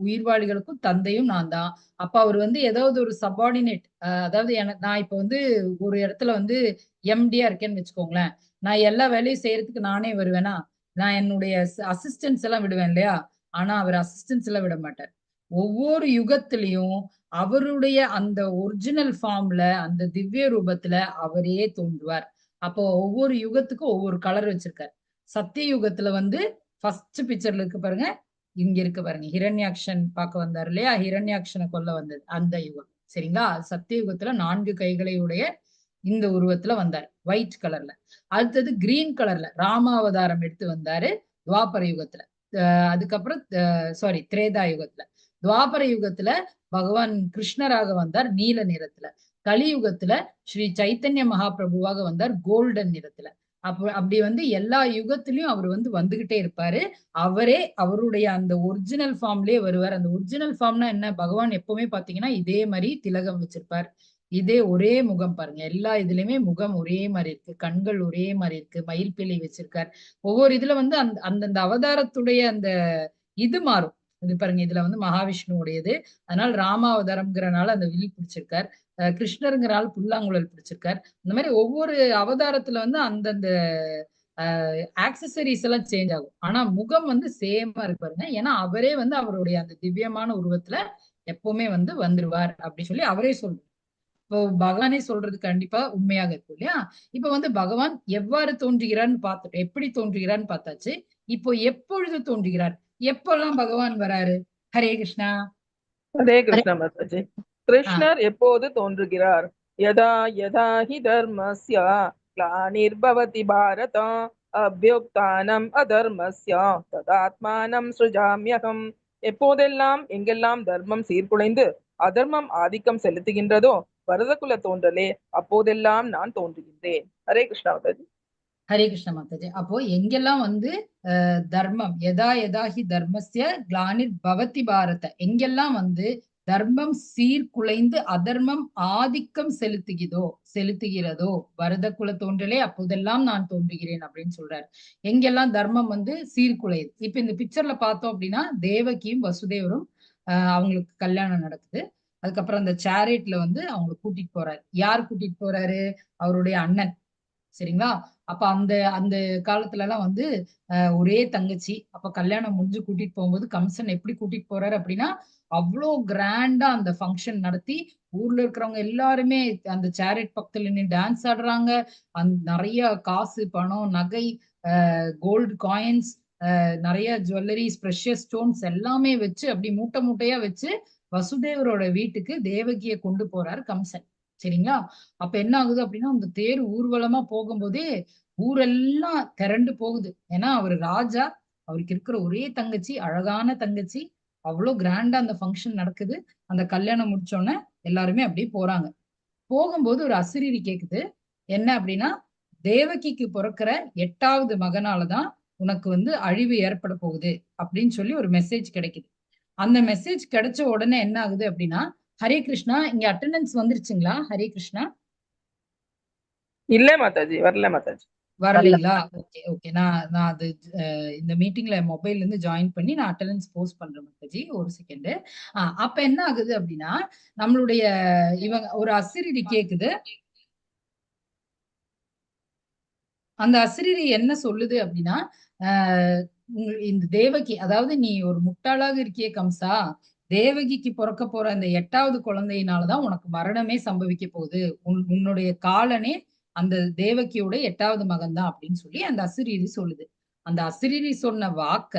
உயிர்வாழிகளுக்கும் தந்தையும் நான் தான். அப்ப அவர் வந்து ஏதாவது ஒரு சபார்டினேட், அதாவது நான் இப்ப வந்து ஒரு இடத்துல வந்து எம்டியா இருக்கேன்னு வச்சுக்கோங்களேன், நான் எல்லா வேலையும் செய்யறதுக்கு நானே வருவேனா, நான் என்னுடைய அசிஸ்டன்ஸ் எல்லாம் விடுவேன் இல்லையா, ஆனா அவர் அசிஸ்டன்ஸ் எல்லாம் விட மாட்டார். ஒவ்வொரு யுகத்திலையும் அவருடைய அந்த ஒரிஜினல் ஃபார்ம்ல, அந்த திவ்ய ரூபத்துல அவரே தோன்றுவார். அப்போ ஒவ்வொரு யுகத்துக்கும் ஒவ்வொரு கலர் வச்சிருக்காரு. சத்திய யுகத்துல வந்து ஃபர்ஸ்ட் பிக்சர்ல இருக்கு பாருங்க, இங்க இருக்கு பாருங்க, ஹிரண்யாக்ஷன் பார்க்க வந்தார் இல்லையா, ஹிரண்யாக்ஷனை கொல்ல வந்தது அந்த யுகம். சரிங்களா, சத்திய யுகத்துல 4 கைகளை உடைய இந்த உருவத்துல வந்தார், ஒயிட் கலர்ல. அடுத்தது கிரீன் கலர்ல ராமாவதாரம் எடுத்து வந்தாரு துவாபர யுகத்துல. அதுக்கப்புறம் சாரி, திரேதா யுகத்துல. துவாபர யுகத்துல பகவான் கிருஷ்ணராக வந்தார் நீல நிறத்துல. கலியுகத்துல ஸ்ரீ சைத்தன்ய மகாபிரபுவாக வந்தார் கோல்டன் நிறத்துல. அப்படி வந்து எல்லா யுகத்திலயும் அவர் வந்து வந்துகிட்டே இருப்பாரு. அவரே அவருடைய அந்த ஒரிஜினல் ஃபார்ம்லயே வருவார். அந்த ஒரிஜினல் ஃபார்ம்னா என்ன, பகவான் எப்பவுமே பாத்தீங்கன்னா இதே மாதிரி திலகம் வச்சிருப்பார், இதே ஒரே முகம் பாருங்க, எல்லா இதுலயுமே முகம் ஒரே மாதிரி இருக்கு, கண்கள் ஒரே மாதிரி இருக்கு, மயில் பிள்ளை வச்சிருக்கார். ஒவ்வொரு இதுல வந்து அந்தந்த அவதாரத்துடைய அந்த இது மாறும். இது பாருங்க, இதுல வந்து மகாவிஷ்ணுவுடையது, அதனால ராமாவதாரம்ங்கிறனால அந்த வில் பிடிச்சிருக்கார், கிருஷ்ணருங்கிறனால புல்லாங்குழல் பிடிச்சிருக்கார். இந்த மாதிரி ஒவ்வொரு அவதாரத்துல வந்து அந்தந்த ஆக்சசரிஸ் எல்லாம் சேஞ்ச் ஆகும், ஆனா முகம் வந்து சேமா இருக்கு பாருங்க. ஏன்னா அவரே வந்து அவருடைய அந்த திவ்யமான உருவத்துல எப்பவுமே வந்து வந்துருவார் அப்படி சொல்லி அவரே சொல்றார். இப்போ பகவானே சொல்றது கண்டிப்பா உண்மையாக இருக்கும் இல்லையா. இப்ப வந்து பகவான் எவ்வாறு தோன்றுகிறார்னு பார்த்துட்டோம், எப்படி தோன்றுகிறார்னு பார்த்தாச்சு. இப்போ எப்பொழுது தோன்றுகிறார், எப்பெல்லாம் பகவான் வராரு. ஹரே கிருஷ்ணா. ஹரே கிருஷ்ணா மாதாஜி. கிருஷ்ணர் எப்போது தோன்றுகிறார்? யதா யதா ஹி தர்மஸ்ய க்ளானிர்பவதி பாரத அப்யுக்தானம் அதர்மஸ்ய ததாத்மானம் ஸ்ருஜாம்யகம். எப்போதெல்லாம் எங்கெல்லாம் தர்மம் சீர்குலைந்து அதர்மம் ஆதிக்கம் செலுத்துகின்றதோ வரதகுல தோன்றலே அப்போதெல்லாம் நான் தோன்றுகின்றேன். ஹரே கிருஷ்ணா மாதாஜி. ஹரே கிருஷ்ண மாதாஜி. அப்போ எங்கெல்லாம் வந்து தர்மம், யதா யதா ஹி தர்மஸ்ய க்ளானிர் பவதி பாரத, எங்கெல்லாம் வந்து தர்மம் சீர்குலைந்து அதர்மம் ஆதிக்கம் செலுத்துகிறதோ வரத குல தோன்றலே அப்போதெல்லாம் நான் தோன்றுகிறேன் அப்படின்னு சொல்றாரு. எங்கெல்லாம் தர்மம் வந்து சீர்குலையுது, இப்ப இந்த பிக்சர்ல பார்த்தோம் அப்படின்னா தேவகியும் வசுதேவரும் அவங்களுக்கு கல்யாணம் நடக்குது. அதுக்கப்புறம் அந்த சேரேட்ல வந்து அவங்களை கூட்டிட்டு போறாரு. யார் கூட்டிட்டு போறாரு, அவருடைய அண்ணன். சரிங்களா, அப்ப அந்த அந்த காலத்துல எல்லாம் வந்து ஒரே தங்கச்சி. அப்ப கல்யாணம் முடிஞ்சு கூட்டிட்டு போகும்போது கம்சன் எப்படி கூட்டிட்டு போறாரு அப்படின்னா, அவ்வளோ கிராண்டா அந்த ஃபங்க்ஷன் நடத்தி ஊர்ல இருக்கிறவங்க எல்லாருமே அந்த சேரட் பக்கத்துல நின்று டான்ஸ் ஆடுறாங்க. நிறைய காசு பணம் நகை கோல்டு காயின்ஸ் நிறைய ஜுவல்லரிஸ் ப்ரெஷியஸ் ஸ்டோன்ஸ் எல்லாமே வச்சு அப்படி மூட்டை மூட்டையா வச்சு வசுதேவரோட வீட்டுக்கு தேவகியை கொண்டு போறாரு கம்சன். சரிங்களா, அப்ப என்ன ஆகுது அப்படின்னா, அந்த தேர் ஊர்வலமா போகும்போதே ஊரெல்லாம் திரண்டு போகுது. ஏன்னா அவரு ராஜா, அவருக்கு இருக்கிற ஒரே தங்கச்சி, அழகான தங்கச்சி, அவ்வளவு கிராண்டா அந்த ஃபங்க்ஷன் நடக்குது. அந்த கல்யாணம் முடிச்சோடனே எல்லாருமே அப்படியே போறாங்க. போகும்போது ஒரு அசிரீரி கேக்குது, என்ன அப்படின்னா, தேவகிக்கு பிறக்கிற 8வது மகனாலதான் உனக்கு வந்து அழிவு ஏற்பட போகுது அப்படின்னு சொல்லி ஒரு மெசேஜ் கிடைக்குது. அந்த மெசேஜ் கிடைச்ச உடனே என்ன ஆகுது அப்படின்னா, ஹரே கிருஷ்ணா, இங்க அட்டெண்டன்ஸ் வந்துருச்சுங்களா? ஹரே கிருஷ்ணா. இல்ல மாதாஜி, வரல மாதாஜி. வரலைங்களா? Okay okay. நான் நான் அது இந்த மீட்டிங்ல மொபைல்ல இருந்து ஜாயின் பண்ணி நான் அட்டெண்டன்ஸ் போஸ்ட் பண்றேன் மாதாஜி. ஒரு செகண்ட். அப்ப என்ன ஆகுது அப்படின்னா, நம்மளுடைய இவங்க ஒரு அசிரீரி கேக்குது. அந்த அசிரீரி என்ன சொல்லுது அப்படின்னா, இந்த தேவகி, அதாவது நீ ஒரு முட்டாளாக இருக்கியே கம்சா, தேவகிக்கு பிறக்க போற அந்த 8வது குழந்தையினாலதான் உனக்கு மரணமே சம்பவிக்க போகுது. உன்னுடைய காலனே அந்த தேவகியோட 8வது மகன் தான் அப்படின்னு சொல்லி அந்த அசிரீரி சொல்லுது. அந்த அசிரீரி சொன்ன வாக்க,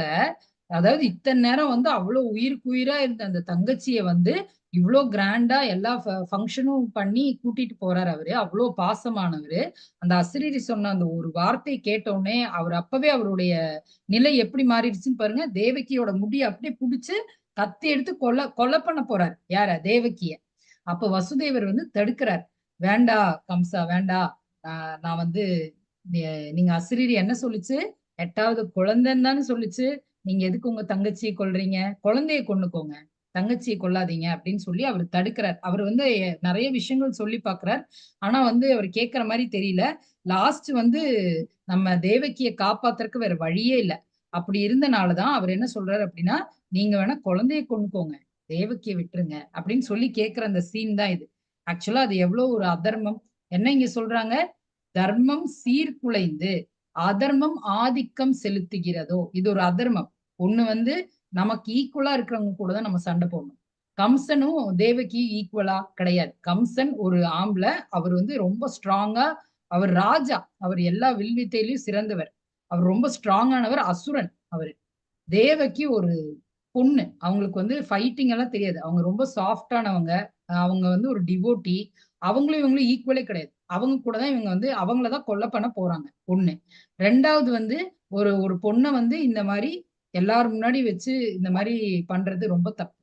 அதாவது இத்தனை நேரம் வந்து அவ்வளவு உயிருக்கு உயிரா இருந்த அந்த தங்கச்சிய வந்து இவ்வளோ கிராண்டா எல்லா ஃபங்க்ஷனும் பண்ணி கூட்டிட்டு போறாரு அவரு. அவ்வளோ பாசமானவரு. அந்த அசிரீரி சொன்ன அந்த ஒரு வார்த்தை கேட்ட உடனே அவர் அப்பவே அவருடைய நிலை எப்படி மாறிடுச்சுன்னு பாருங்க. தேவகியோட முடி அப்படியே புடிச்சு கத்தி எடுத்து கொலை பண்ண போறார். யார? தேவகிய. அப்ப வசுதேவர் வந்து தடுக்கிறார். வேண்டா கம்சா, வேண்டா. நான் வந்து நீங்க அசிரீரி என்ன சொல்லுச்சு? 8வது குழந்தைன்னு தானே சொல்லுச்சு. நீங்க எதுக்கு உங்க தங்கச்சியை கொல்றீங்க? குழந்தைய கொன்னுக்கோங்க, தங்கச்சியை கொல்லாதீங்க அப்படின்னு சொல்லி அவர் தடுக்கிறார். அவர் வந்து நிறைய விஷயங்கள் சொல்லி பாக்குறார். ஆனா வந்து அவர் கேட்கிற மாதிரி தெரியல. லாஸ்ட் வந்து நம்ம தேவகியை காப்பாத்துறதுக்கு வேற வழியே இல்லை. அப்படி இருந்தனாலதான் அவர் என்ன சொல்றாரு அப்படின்னா, நீங்க வேணா குழந்தைய கொன்னுக்கோங்க, தேவகியை விட்டுருங்க அப்படின்னு சொல்லி கேட்கிற அந்த சீன் தான் இது. ஆக்சுவலா அது எவ்வளவு ஒரு அதர்மம். என்ன இங்க சொல்றாங்க? தர்மம் சீர்குலைந்து அதர்மம் ஆதிக்கம் செலுத்துகிறதோ, இது ஒரு அதர்மம். ஒண்ணு வந்து நமக்கு ஈக்குவலா இருக்கிறவங்க கூட தான் நம்ம சண்டை போடணும். கம்சனும் தேவகி ஈக்குவலா கிடையாது. கம்சன் ஒரு ஆம்பளை. அவர் வந்து ரொம்ப ஸ்ட்ராங்கா, அவர் ராஜா, அவர் எல்லா வில்வித்தையிலும் சிறந்தவர், அவர் ரொம்ப ஸ்ட்ராங்கானவர், அசுரன் அவரு. தேவகி ஒரு பொண்ணு, அவங்களுக்கு வந்து ஃபைட்டிங் எல்லாம் தெரியாது, அவங்க ரொம்ப சாஃப்டானவங்க. அவங்க வந்து ஒரு டிவோட்டி. அவங்களும் இவங்களும் ஈக்குவலே கிடையாது. அவங்க கூட தான் இவங்க வந்து அவங்களதான் கொலை பண்ண போறாங்க. ஒண்ணு. 2வது வந்து ஒரு ஒரு பொண்ணை வந்து இந்த மாதிரி எல்லாரும் முன்னாடி வச்சு இந்த மாதிரி பண்றது ரொம்ப தப்பு.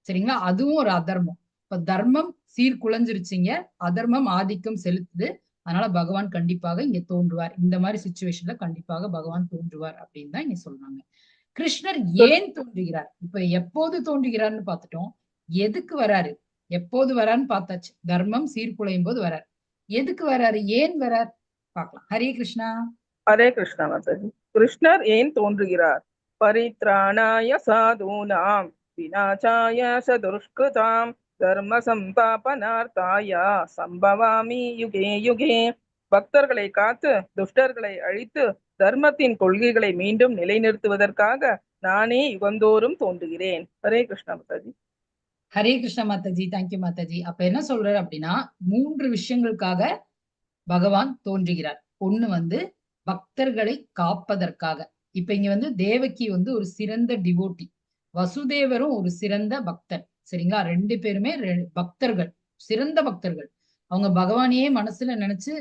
சரிங்களா? அதுவும் ஒரு அதர்மம். இப்ப தர்மம் சீர்குலைஞ்சிருச்சுங்க, அதர்மம் ஆதிக்கம் செலுத்துது. அதனால பகவான் கண்டிப்பாக இங்க தோன்றுவார். இந்த மாதிரி சுச்சுவேஷன்ல கண்டிப்பாக பகவான் தோன்றுவார் அப்படின்னு தான் இங்க சொல்றாங்க. கிருஷ்ணர் ஏன் தோன்றுகிறார்? இப்ப எப்போது தோன்றுகிறார்னு பார்த்துட்டோம். எதுக்கு வராரு? எப்போது வரான்னு பார்த்தாச்சு. தர்மம் சீர்குலையும் போது வரார். எதுக்கு வராரு? ஏன் வரார்? பார்க்கலாம். ஹரே கிருஷ்ணா. ஹரே கிருஷ்ணா மாதாஜி. கிருஷ்ணர் ஏன் தோன்றுகிறார்? பரித்ராணாய சாதூனாம் விநாசாய சதுஷ்கிருதாம் தர்ம சம்பாபனார்த்தாய சம்பவாமி யுகே யுகே. பக்தர்களை காத்து துஷ்டர்களை அழித்து தர்மத்தின் கொள்கைகளை மீண்டும் நிலைநிறுத்துவதற்காக நானே யுகந்தோறும் தோன்றுகிறேன். ஹரே கிருஷ்ணா மாதாஜி. ஹரே கிருஷ்ணா மாதாஜி. தேங்க்யூ மாதாஜி. அப்ப என்ன சொல்றாரு அப்படின்னா, 3 விஷயங்களுக்காக பகவான் தோன்றுகிறார். ஒண்ணு வந்து பக்தர்களை காப்பதற்காக. இப்ப இங்க வந்து தேவகி வந்து ஒரு சிறந்த டிவோட்டி, வசுதேவரும் ஒரு சிறந்த பக்தர். சரிங்களா? 2 பேருமே பக்தர்கள், சிறந்த பக்தர்கள். அவங்க பகவானையே மனசுல நினைச்சு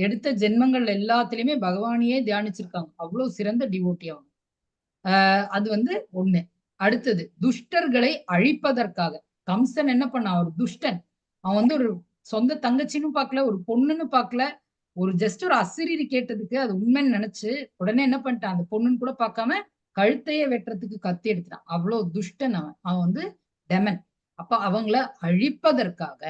எடுத்த ஜென்மங்கள் எல்லாத்திலயுமே பகவானையே தியானிச்சிருக்காங்க. அவ்வளவு சிறந்த டிவோட்டி அவங்க. அது வந்து ஒண்ணு. அடுத்தது துஷ்டர்களை அழிப்பதற்காக. கம்சன் என்ன பண்ணான்? ஒரு துஷ்டன். அவன் வந்து ஒரு சொந்த தங்கச்சின்னு பார்க்கல, ஒரு பொண்ணுன்னு பார்க்கல. ஒரு ஜஸ்ட் ஒரு அசிரீரி கேட்டதுக்கு அது உண்மைன்னு நினைச்சு உடனே என்ன பண்ணிட்டான்? அந்த பொண்ணுன்னு கூட பார்க்காம கழுத்தையே வெட்டுறதுக்கு கத்தி எடுத்துட்டான். அவ்வளவு துஷ்டன் அவன். அவன் வந்து டெமன். அப்ப அவங்கள அழிப்பதற்காக,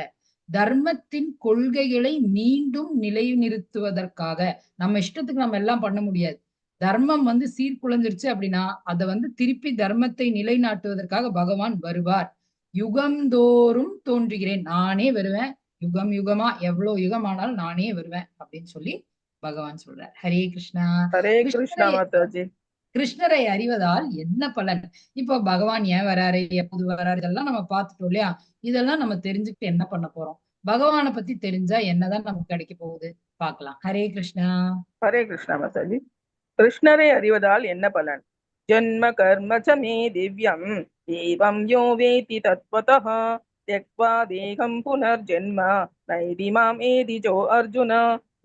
தர்மத்தின் கொள்கைகளை மீண்டும் நிலைநிறுத்துவதற்காக. நம்ம இஷ்டத்துக்கு நம்ம எல்லாம் பண்ண முடியாது. தர்மம் வந்து சீர்குலைஞ்சிருச்சு அப்படின்னா அதை வந்து திருப்பி தர்மத்தை நிலைநாட்டுவதற்காக பகவான் வருவார். யுகந்தோறும் தோன்றுகிறேன், நானே வருவேன். யுகம் யுகமா எவ்வளவு யுகமானாலும் நானே வருவேன் அப்படின்னு சொல்லி பகவான் சொல்றார். ஹரே கிருஷ்ணா. ஹரே கிருஷ்ணா மாதாஜி. கிருஷ்ணரை அறிவதால் என்ன பலன்? இப்ப பகவான் ஏன் வராரு, எப்போது வராரு, இதெல்லாம் நம்ம பார்த்துட்டோம் இல்லையா? இதெல்லாம் நம்ம தெரிஞ்சுக்கிட்டு என்ன பண்ண போறோம்? பகவானை பத்தி தெரிஞ்சா என்னதான் நமக்கு கிடைக்க போகுது பார்க்கலாம். ஹரே கிருஷ்ணா. ஹரே கிருஷ்ணா மாதாஜி. கிருஷ்ணரை அறிவதால் என்ன பலன்? ஜன்ம கர்ம ச மே திவ்யம் ஏவம் யோ வேதி தத்வதः த்யக்வா தேகம் புனர்ஜென்ம நைதி மாம் ஏதி ஜோ அர்ஜுன.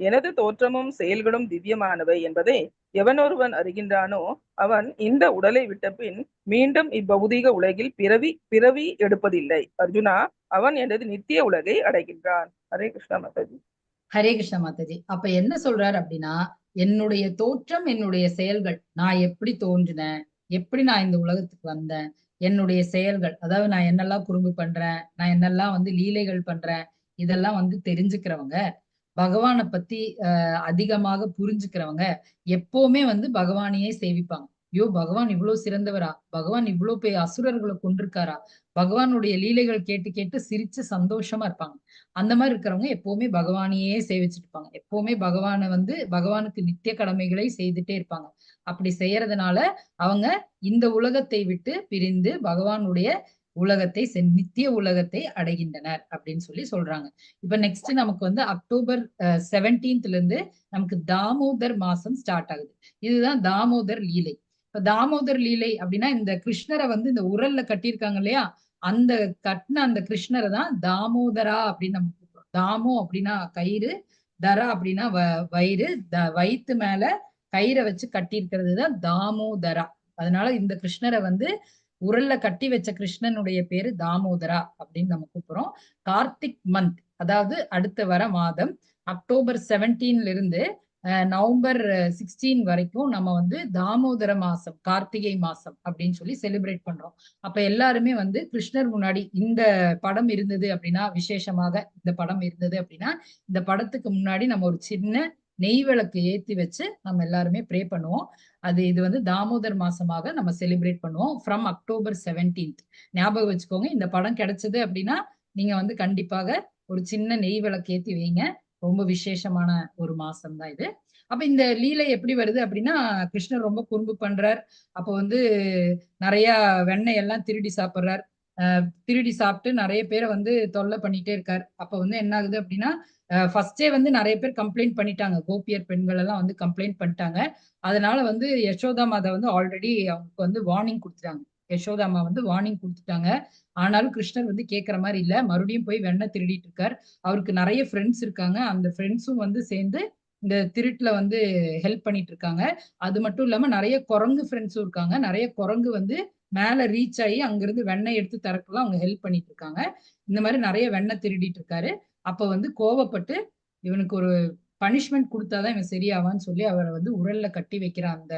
எனது தோற்றமும் செயல்களும் திவ்யமானவை என்பதை எவனொருவன் அறிகின்றானோ அவன் இந்த உடலை விட்ட பின் மீண்டும் இப்பௌதீக உலகில் பிறவி எடுப்பதில்லை. அர்ஜுனா, அவன் எனது நித்திய உலகை அடைகின்றான். ஹரே கிருஷ்ணா மாதாஜி. ஹரே கிருஷ்ண மாதாஜி. அப்ப என்ன சொல்றாரு அப்படின்னா, என்னுடைய தோற்றம், என்னுடைய செயல்கள், நான் எப்படி தோன்றினேன், எப்படி நான் இந்த உலகத்துக்கு வந்தேன், என்னுடைய செயல்கள், அதாவது நான் என்னெல்லாம் குறும்பு பண்றேன், நான் என்னெல்லாம் வந்து லீலைகள் பண்றேன், இதெல்லாம் வந்து தெரிஞ்சுக்கிறவங்க, பகவானை பத்தி அதிகமாக புரிஞ்சுக்கிறவங்க எப்பவுமே வந்து பகவானையே சேவிப்பாங்க. ஐயோ, பகவான் இவ்வளவு சிறந்தவரா, பகவான் இவ்வளவு போய் அசுரர்களை கொண்டிருக்காரா, பகவானுடைய லீலைகள் கேட்டு கேட்டு சிரிச்சு சந்தோஷமா இருப்பாங்க. அந்த மாதிரி இருக்கிறவங்க எப்பவுமே பகவானையே சேவிச்சுட்டு இருப்பாங்க. எப்பவுமே பகவானுக்கு நித்திய கடமைகளை செய்துட்டே இருப்பாங்க. அப்படி செய்யறதுனால அவங்க இந்த உலகத்தை விட்டு பிரிந்து பகவானுடைய உலகத்தை நித்திய உலகத்தை அடைகின்றனர் அப்படின்னு சொல்லி சொல்றாங்க. இப்ப நெக்ஸ்ட் நமக்கு வந்து அக்டோபர் 17th இருந்து நமக்கு தாமோதர் மாசம் ஸ்டார்ட் ஆகுது. இதுதான் தாமோதர் லீலை. இப்ப தாமோதர் லீலை அப்படின்னா இந்த கிருஷ்ணரை வந்து இந்த உரல்ல கட்டியிருக்காங்க இல்லையா, அந்த கட்டின அந்த கிருஷ்ணரை தான் தாமோதரா அப்படின்னு நம்ம கூப்பிடுறோம். தாமோ அப்படின்னா கயிறு, தரா அப்படின்னா வயிறு, வயிற்று மேல கயிறை வச்சு கட்டி இருக்கிறது தான் தாமோதரா. அதனால இந்த கிருஷ்ணரை வந்து உரல்ல கட்டி வச்ச கிருஷ்ணனுடைய பேரு தாமோதரா அப்படின்னு நம்ம கூப்பிடுறோம். கார்த்திக் மந்த், அதாவது அடுத்த வர மாதம் அக்டோபர் 17ல இருந்து நவம்பர் 16 வரைக்கும் நம்ம வந்து தாமோதர மாசம், கார்த்திகை மாசம் அப்படின்னு சொல்லி செலிப்ரேட் பண்றோம். அப்ப எல்லாருமே வந்து கிருஷ்ணர் முன்னாடி இந்த படம் இருந்தது அப்படின்னா, விசேஷமாக இந்த படம் இருந்தது அப்படின்னா, இந்த படத்துக்கு முன்னாடி நம்ம ஒரு சின்ன நெய் விளக்கு ஏத்தி வச்சு நம்ம எல்லாருமே ப்ரே பண்ணுவோம். இது வந்து தாமோதர் மாசமாக நம்ம செலிப்ரேட் பண்ணுவோம் ஃப்ரம் அக்டோபர் 17th. ஞாபகம் வச்சுக்கோங்க, இந்த படம் கிடைச்சது அப்படின்னா நீங்க வந்து கண்டிப்பாக ஒரு சின்ன நெய் விளக்கு ஏத்தி வைங்க. ரொம்ப விசேஷமான ஒரு மாசம் தான் இது. அப்ப இந்த லீலை எப்படி வருது அப்படின்னா, கிருஷ்ணர் ரொம்ப குறும்பு பண்றார். அப்ப வந்து நிறைய வெண்ணெய் எல்லாம் திருடி சாப்பிடுறார். திருடி சாப்பிட்டு நிறைய பேரை வந்து தொல்லை பண்ணிட்டே இருக்காரு. அப்ப வந்து என்ன ஆகுது அப்படின்னா, ஃபர்ஸ்டே வந்து நிறைய பேர் கம்ப்ளைண்ட் பண்ணிட்டாங்க. கோபியர் பெண்கள் எல்லாம் வந்து கம்ப்ளைண்ட் பண்ணிட்டாங்க. அதனால வந்து யசோதா மாதா வந்து ஆல்ரெடி அவங்களுக்கு வந்து வார்னிங் கொடுத்துட்டாங்க. யசோதாமா வந்து வார்னிங் கொடுத்துட்டாங்க. ஆனாலும் கிருஷ்ணர் வந்து கேட்கிற மாதிரி இல்ல, மறுபடியும் போய் வெண்ணெய் திருடிட்டு இருக்கார். அவருக்கு நிறைய ஃப்ரெண்ட்ஸ் இருக்காங்க. அந்த ஃப்ரெண்ட்ஸும் வந்து சேர்ந்து இந்த திருட்டுல வந்து ஹெல்ப் பண்ணிட்டு இருக்காங்க. அது மட்டும் இல்லாம நிறைய குரங்கு ஃப்ரெண்ட்ஸும் இருக்காங்க. நிறைய குரங்கு வந்து மேல ரீச் ஆகி அங்கிருந்து வெண்ணெய் எடுத்து தரக்கலாம் அவங்க ஹெல்ப் பண்ணிட்டு இருக்காங்க. இந்த மாதிரி நிறைய வெண்ணெய் திருடிட்டு இருக்காரு. அப்ப வந்து கோவப்பட்டு இவனுக்கு ஒரு பனிஷ்மெண்ட் கொடுத்தாதான் இவன் சரியாவான்னு சொல்லி அவரை வந்து உரல்ல கட்டி வைக்கிற அந்த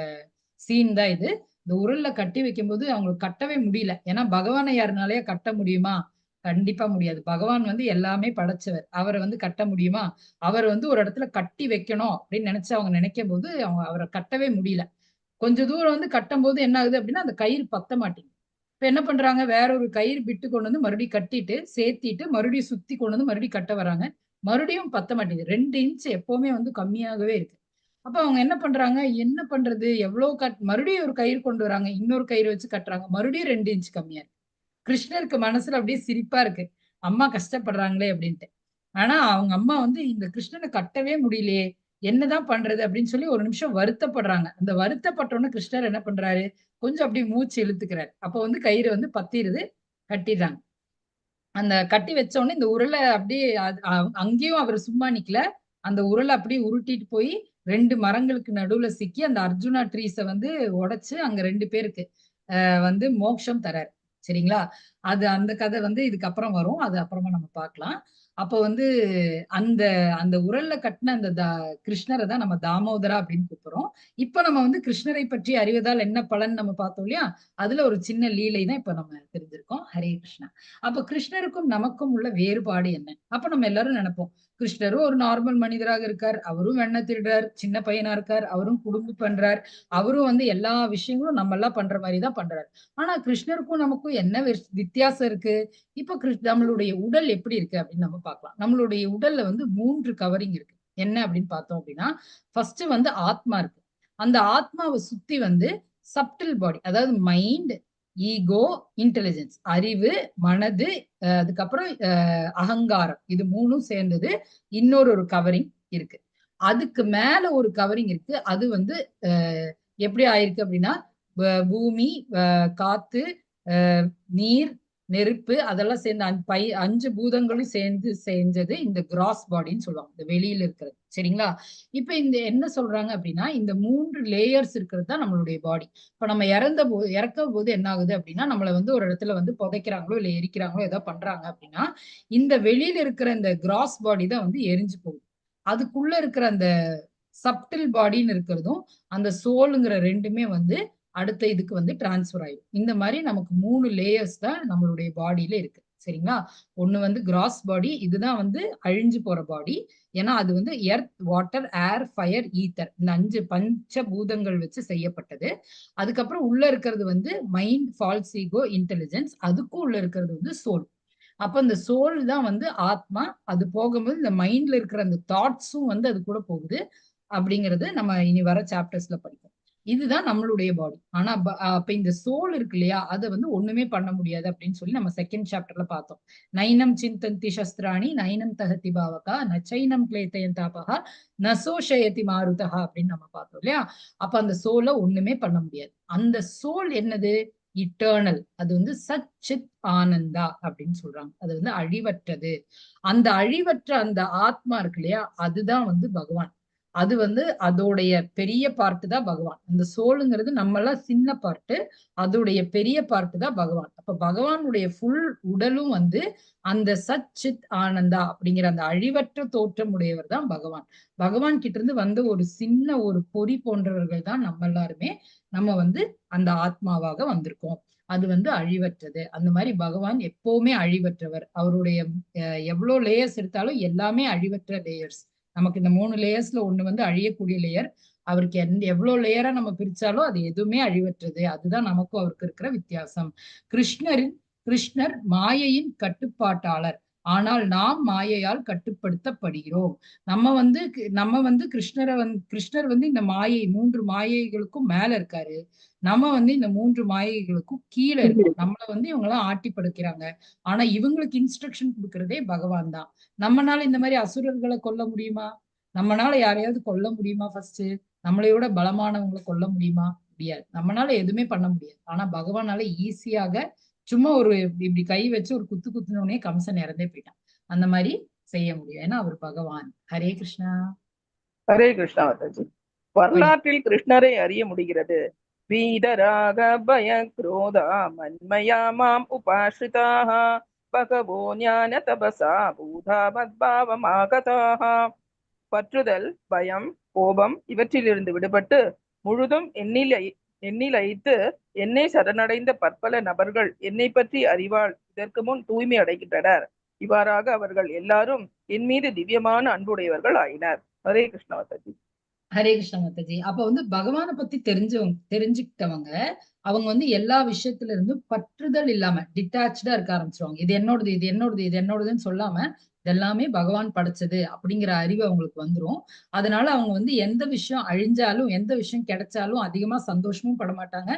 சீன் தான் இது. இந்த உரல்ல கட்டி வைக்கும்போது அவங்களுக்கு கட்டவே முடியல. ஏன்னா பகவானை யாருனாலயே கட்ட முடியுமா? கண்டிப்பா முடியாது. பகவான் வந்து எல்லாமே படைச்சவர். அவரை வந்து கட்ட முடியுமா? அவர் வந்து ஒரு இடத்துல கட்டி வைக்கணும் அப்படின்னு நினைச்சு அவங்க நினைக்கும் போது அவங்க அவரை கட்டவே முடியல. கொஞ்ச தூரம் வந்து கட்டும் போது என்ன ஆகுது அப்படின்னா அந்த கயிறு பத்த மாட்டேங்குது. இப்ப என்ன பண்றாங்க, வேற ஒரு கயிறு பிட்டு கொண்டு வந்து மறுபடியும் கட்டிட்டு சேர்த்திட்டு மறுபடியும் சுத்தி கொண்டு வந்து மறுபடியும் கட்ட வராங்க. மறுபடியும் பத்த மாட்டேங்குது. 2 இன்ச் எப்பவுமே வந்து கம்மியாகவே இருக்கு. அப்ப அவங்க என்ன பண்றாங்க, என்ன பண்றது, எவ்வளவு மறுபடியும் ஒரு கயிறு கொண்டு வராங்க, இன்னொரு கயிறு வச்சு கட்டுறாங்க, மறுபடியும் 2 இன்ச் கம்மியா இருக்கு. கிருஷ்ணருக்கு மனசுல அப்படியே சிரிப்பா இருக்கு, அம்மா கஷ்டப்படுறாங்களே அப்படின்ட்டு. ஆனா அவங்க அம்மா வந்து இந்த கிருஷ்ணனை கட்டவே முடியலையே, என்னதான் பண்றது அப்படின்னு சொல்லி ஒரு நிமிஷம் வருத்தப்படுறாங்க. அந்த வருத்தப்பட்டோன்னு கிருஷ்ணர் என்ன பண்றாரு, கொஞ்சம் அப்படியே மூச்சு இழுத்துக்கிறாரு. அப்ப வந்து கயிறு வந்து பத்திருது, கட்டிடுறாங்க. அந்த கட்டி வச்ச உடனே இந்த உருளை அப்படியே அங்கேயும் அவர் சும்மா நிக்கல. அந்த உருளை அப்படியே உருட்டிட்டு போய் 2 மரங்களுக்கு நடுவுல சிக்கி அந்த அர்ஜுனா ட்ரீஸ வந்து உடைச்சு அங்க 2 பேருக்கு வந்து மோட்சம் தராரு. சரிங்களா? அந்த கதை வந்து இதுக்கப்புறம் வரும். அது அப்புறமா நம்ம பார்க்கலாம். அப்ப வந்து அந்த அந்த உரல்ல கட்டின அந்த கிருஷ்ணரை தான் நம்ம தாமோதரா அப்படின்னு கூப்பிடுறோம். இப்ப நம்ம வந்து கிருஷ்ணரை பற்றி அறிவதால் என்ன பலன் நம்ம பார்த்தோம் இல்லையா? அதுல ஒரு சின்ன லீலை தான் இப்ப நம்ம தெரிஞ்சிருக்கோம். ஹரே கிருஷ்ணா. அப்ப கிருஷ்ணருக்கும் நமக்கும் உள்ள வேறுபாடு என்ன? அப்ப நம்ம எல்லாரும் நினைப்போம், கிருஷ்ணரும் ஒரு நார்மல் மனிதராக இருக்கார், அவரும் வெண்ணெய் திருடுறார், சின்ன பையனா இருக்கார், அவரும் குடும்பம் பண்றார், அவரும் வந்து எல்லா விஷயங்களும் நம்ம எல்லாம் பண்ற மாதிரிதான் பண்றாரு. ஆனா கிருஷ்ணருக்கும் நமக்கும் என்ன வித்தியாசம் இருக்கு? இப்ப நம்மளுடைய உடல் எப்படி இருக்கு அப்படின்னு நம்ம பார்க்கலாம். நம்மளுடைய உடல்ல வந்து 3 கவரிங் இருக்கு. என்ன அப்படின்னு பார்த்தோம் அப்படின்னா, ஃபர்ஸ்ட் வந்து ஆத்மா இருக்கு. அந்த ஆத்மாவை சுத்தி வந்து சப்டில் பாடி, அதாவது மைண்ட், ஈகோ, இன்டெலிஜென்ஸ், அறிவு, மனது, அதுக்கப்புறம் அகங்காரம், இது 3ம் சேர்ந்தது இன்னொரு கவரிங் இருக்கு. அதுக்கு மேல ஒரு கவரிங் இருக்கு. அது வந்து எப்படி ஆயிருக்கு அப்படின்னா, பூமி, காத்து, நீர், நெருப்பு அதெல்லாம் சேர்ந்து 5 பூதங்களும் சேர்ந்து செஞ்சது இந்த கிராஸ் பாடின்னு சொல்லுவாங்க, இந்த வெளியில இருக்கிறது. சரிங்களா? இப்ப இந்த என்ன சொல்றாங்க அப்படின்னா, இந்த 3 லேயர்ஸ் இருக்கிறது தான் நம்மளுடைய பாடி. இப்ப நம்ம இறக்கும் போது என்ன ஆகுது அப்படின்னா, நம்மள வந்து ஒரு இடத்துல வந்து புதைக்கிறாங்களோ இல்ல எரிக்கிறாங்களோ ஏதோ பண்றாங்க அப்படின்னா, இந்த வெளியில இருக்கிற இந்த கிராஸ் பாடி தான் வந்து எரிஞ்சு போகுது. அதுக்குள்ள இருக்கிற அந்த சப்டில் பாடின்னு இருக்கிறதும் அந்த சோலுங்கிற ரெண்டுமே வந்து அடுத்த இதுக்கு வந்து டிரான்ஸ்ஃபர் ஆயிடும். இந்த மாதிரி நமக்கு 3 லேயர்ஸ் தான் நம்மளுடைய பாடியில இருக்கு. சரிங்களா? ஒண்ணு வந்து கிராஸ் பாடி, இதுதான் வந்து அழிஞ்சு போற பாடி. ஏன்னா அது வந்து எர்த், வாட்டர், ஏர், ஃபயர், ஈத்தர், இந்த 5 பஞ்ச பூதங்கள் வச்சு செய்யப்பட்டது. அதுக்கப்புறம் உள்ள இருக்கிறது வந்து மைண்ட், ஃபால்ஸ் ஈகோ, இன்டெலிஜென்ஸ். அதுக்கும் உள்ள இருக்கிறது வந்து சோல். அப்ப இந்த சோல் தான் வந்து ஆத்மா. அது போகும்போது இந்த மைண்ட்ல இருக்கிற அந்த தாட்ஸும் வந்து அது கூட போகுது அப்படிங்கிறது நம்ம இனி வர சாப்டர்ஸ்ல படிப்போம். இதுதான் நம்மளுடைய பாடி. ஆனா அப்ப இந்த சோல் இருக்கு இல்லையா, அதை வந்து ஒண்ணுமே பண்ண முடியாது அப்படின்னு சொல்லி நம்ம செகண்ட் சாப்டர்ல பார்த்தோம். நைனம் சிந்தந்தி சஸ்திராணி நைனம் தகதி பாவகா நச்சைனம் கிளேத்தயந்தாபகா நசோஷயதி மாருதகா அப்படின்னு நம்ம பார்த்தோம் இல்லையா. அப்ப அந்த சோலை ஒண்ணுமே பண்ண முடியாது. அந்த சோல் என்னது? இட்டர்னல். அது வந்து சச்சித் ஆனந்தா அப்படின்னு சொல்றாங்க. அது வந்து அழிவற்றது. அந்த அழிவற்ற அந்த ஆத்மா இருக்கு இல்லையா, அதுதான் வந்து பகவான். அது வந்து அதோடைய பெரிய பார்ட்டு தான் பகவான். அந்த சோலுங்கிறது நம்மளாம் சின்ன பார்ட்டு, அதோடைய பெரிய பார்ட்டு தான் பகவான். அப்ப பகவானுடைய ஃபுல் உடலும் வந்து அந்த சச்சித் ஆனந்தா அப்படிங்கிற அந்த அழிவற்ற தோற்றம் உடையவர் தான் பகவான். பகவான் கிட்ட இருந்து வந்து ஒரு சின்ன ஒரு பொறி போன்றவர்கள் தான் நம்ம எல்லாருமே. நம்ம வந்து அந்த ஆத்மாவாக வந்திருக்கோம். அது வந்து அழிவற்றது. அந்த மாதிரி பகவான் எப்பவுமே அழிவற்றவர். அவருடைய எவ்வளவு லேயர்ஸ் எடுத்தாலும் எல்லாமே அழிவற்ற லேயர்ஸ். நமக்கு இந்த 3 லேயர்ஸ்ல ஒண்ணு வந்து அழியக்கூடிய லேயர். அவருக்கு எவ்வளவு லேயரா நம்ம பிரிச்சாலும் அது எதுவுமே அழிவற்றது. அதுதான் நமக்கும் அவருக்கு இருக்கிற வித்தியாசம். கிருஷ்ணர் மாயையின் கட்டுப்பாட்டாளர். ஆனால் நாம் மாயையால் கட்டுப்படுத்தப்படுகிறோம். நம்ம வந்து கிருஷ்ணர் வந்து இந்த 3 மாயைகளுக்கும் மேல இருக்காரு. நம்ம வந்து இந்த 3 மாயைகளுக்கும் கீழே இருக்கோம். நம்மள வந்து இவங்க எல்லாம் ஆட்டி படுக்கிறாங்க. ஆனா இவங்களுக்கு இன்ஸ்ட்ரக்ஷன் கொடுக்கறதே பகவான் தான். நம்மனால இந்த மாதிரி அசுரர்களை கொல்ல முடியுமா? நம்மனால யாரையாவது கொல்ல முடியுமா? ஃபர்ஸ்ட் நம்மளையோட பலமானவங்களை கொல்ல முடியுமா? முடியாது. நம்மனால எதுவுமே பண்ண முடியாது. ஆனா பகவானால ஈஸியாக சும்மா ஒரு இப்படி கை வச்சு ஒரு குத்துனோடனே கம்சன் இறந்தே போயிட்டான். அந்த மாதிரி செய்ய முடியும். ஏன்னா அவர் பகவான். ஹரே கிருஷ்ணா. ஹரே கிருஷ்ணா மாதாஜி. வரலாற்றில் கிருஷ்ணரை அறிய முடிகிறது. வீதராக பய குரோதா மன்மயா மாம் உபாஸ்ரிதாக பகவோ ஞான தபசா பூதா மத்பாவமாகதாக. பற்றுதல், பயம், கோபம் இவற்றிலிருந்து விடுபட்டு முழுதும் எண்ணிலைத்து என்னை சரணடைந்த பற்பல நபர்கள் என்னை பற்றி அறிவால் இதற்கு முன் தூய்மை அடைகின்றனர். இவ்வாறாக அவர்கள் எல்லாரும் என் மீது திவ்யமான அன்புடையவர்கள் ஆயினர். ஹரே கிருஷ்ண மாதாஜி. ஹரே கிருஷ்ண மாதாஜி. அப்ப வந்து பகவானை பத்தி தெரிஞ்சுக்கிட்டவங்க அவங்க வந்து எல்லா விஷயத்துல இருந்தும் பற்றுதல் இல்லாம டிட்டாச்சா இருக்க ஆரம்பிச்சிருவாங்க. இது என்னோடது, இது என்னோடது, இது என்னோடதுன்னு சொல்லாம இதெல்லாமே பகவான் படைச்சது அப்படிங்கிற அறிவு அவங்களுக்கு வந்துரும். அதனால அவங்க வந்து எந்த விஷயம் அழிஞ்சாலும் எந்த விஷயம் கிடைச்சாலும் அதிகமா சந்தோஷமும் பட மாட்டாங்க,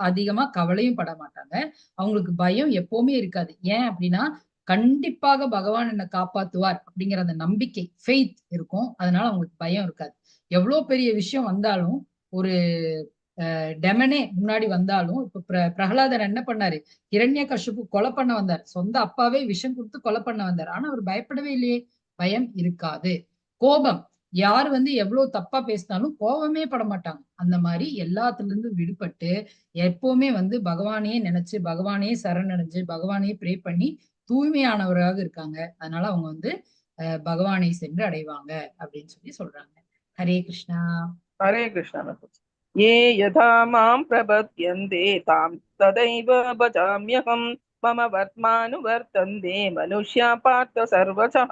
அதிகமா கவலையும் பட மாட்டாங்க. அவங்களுக்கு பயம் எப்பவுமே இருக்காது. ஏன் அப்படின்னா கண்டிப்பாக பகவான் என்னை காப்பாத்துவார் அப்படிங்கிற அந்த நம்பிக்கை, ஃபெய்த் இருக்கும். அதனால அவங்களுக்கு பயம் இருக்காது. எவ்வளவு பெரிய விஷயம் வந்தாலும், ஒரு டெமனே முன்னாடி வந்தாலும், இப்ப பிரகலாதர் என்ன பண்ணாரு? ஹிரண்யகசிபு கொலை பண்ண வந்தார். சொந்த அப்பாவே விஷம் கொடுத்து கொலை பண்ண வந்தார். ஆனா அவர் பயப்படவே இல்லையே. பயம் இருக்காது. கோபம், யார் வந்து எவ்வளவு தப்பா பேசினாலும் கோபமே பட மாட்டாங்க. அந்த மாதிரி எல்லாத்துல இருந்து விடுபட்டு எப்பவுமே வந்து பகவானையே நினைச்சு, பகவானையே சரணடைஞ்சு, பகவானையே ப்ரே பண்ணி தூய்மையானவராக இருக்காங்க. அதனால அவங்க வந்து பகவானை சென்று அடைவாங்க அப்படின்னு சொல்லி சொல்றாங்க. ஹரே கிருஷ்ணா. ஹரே கிருஷ்ணா. ஏ யதா மாம் பிரபத்யந்தே தாம் ததைவ பஜாம்யகம் மம வர்த்மானுவர்த்தந்தே மனுஷ்யா பார்த்த சர்வசா.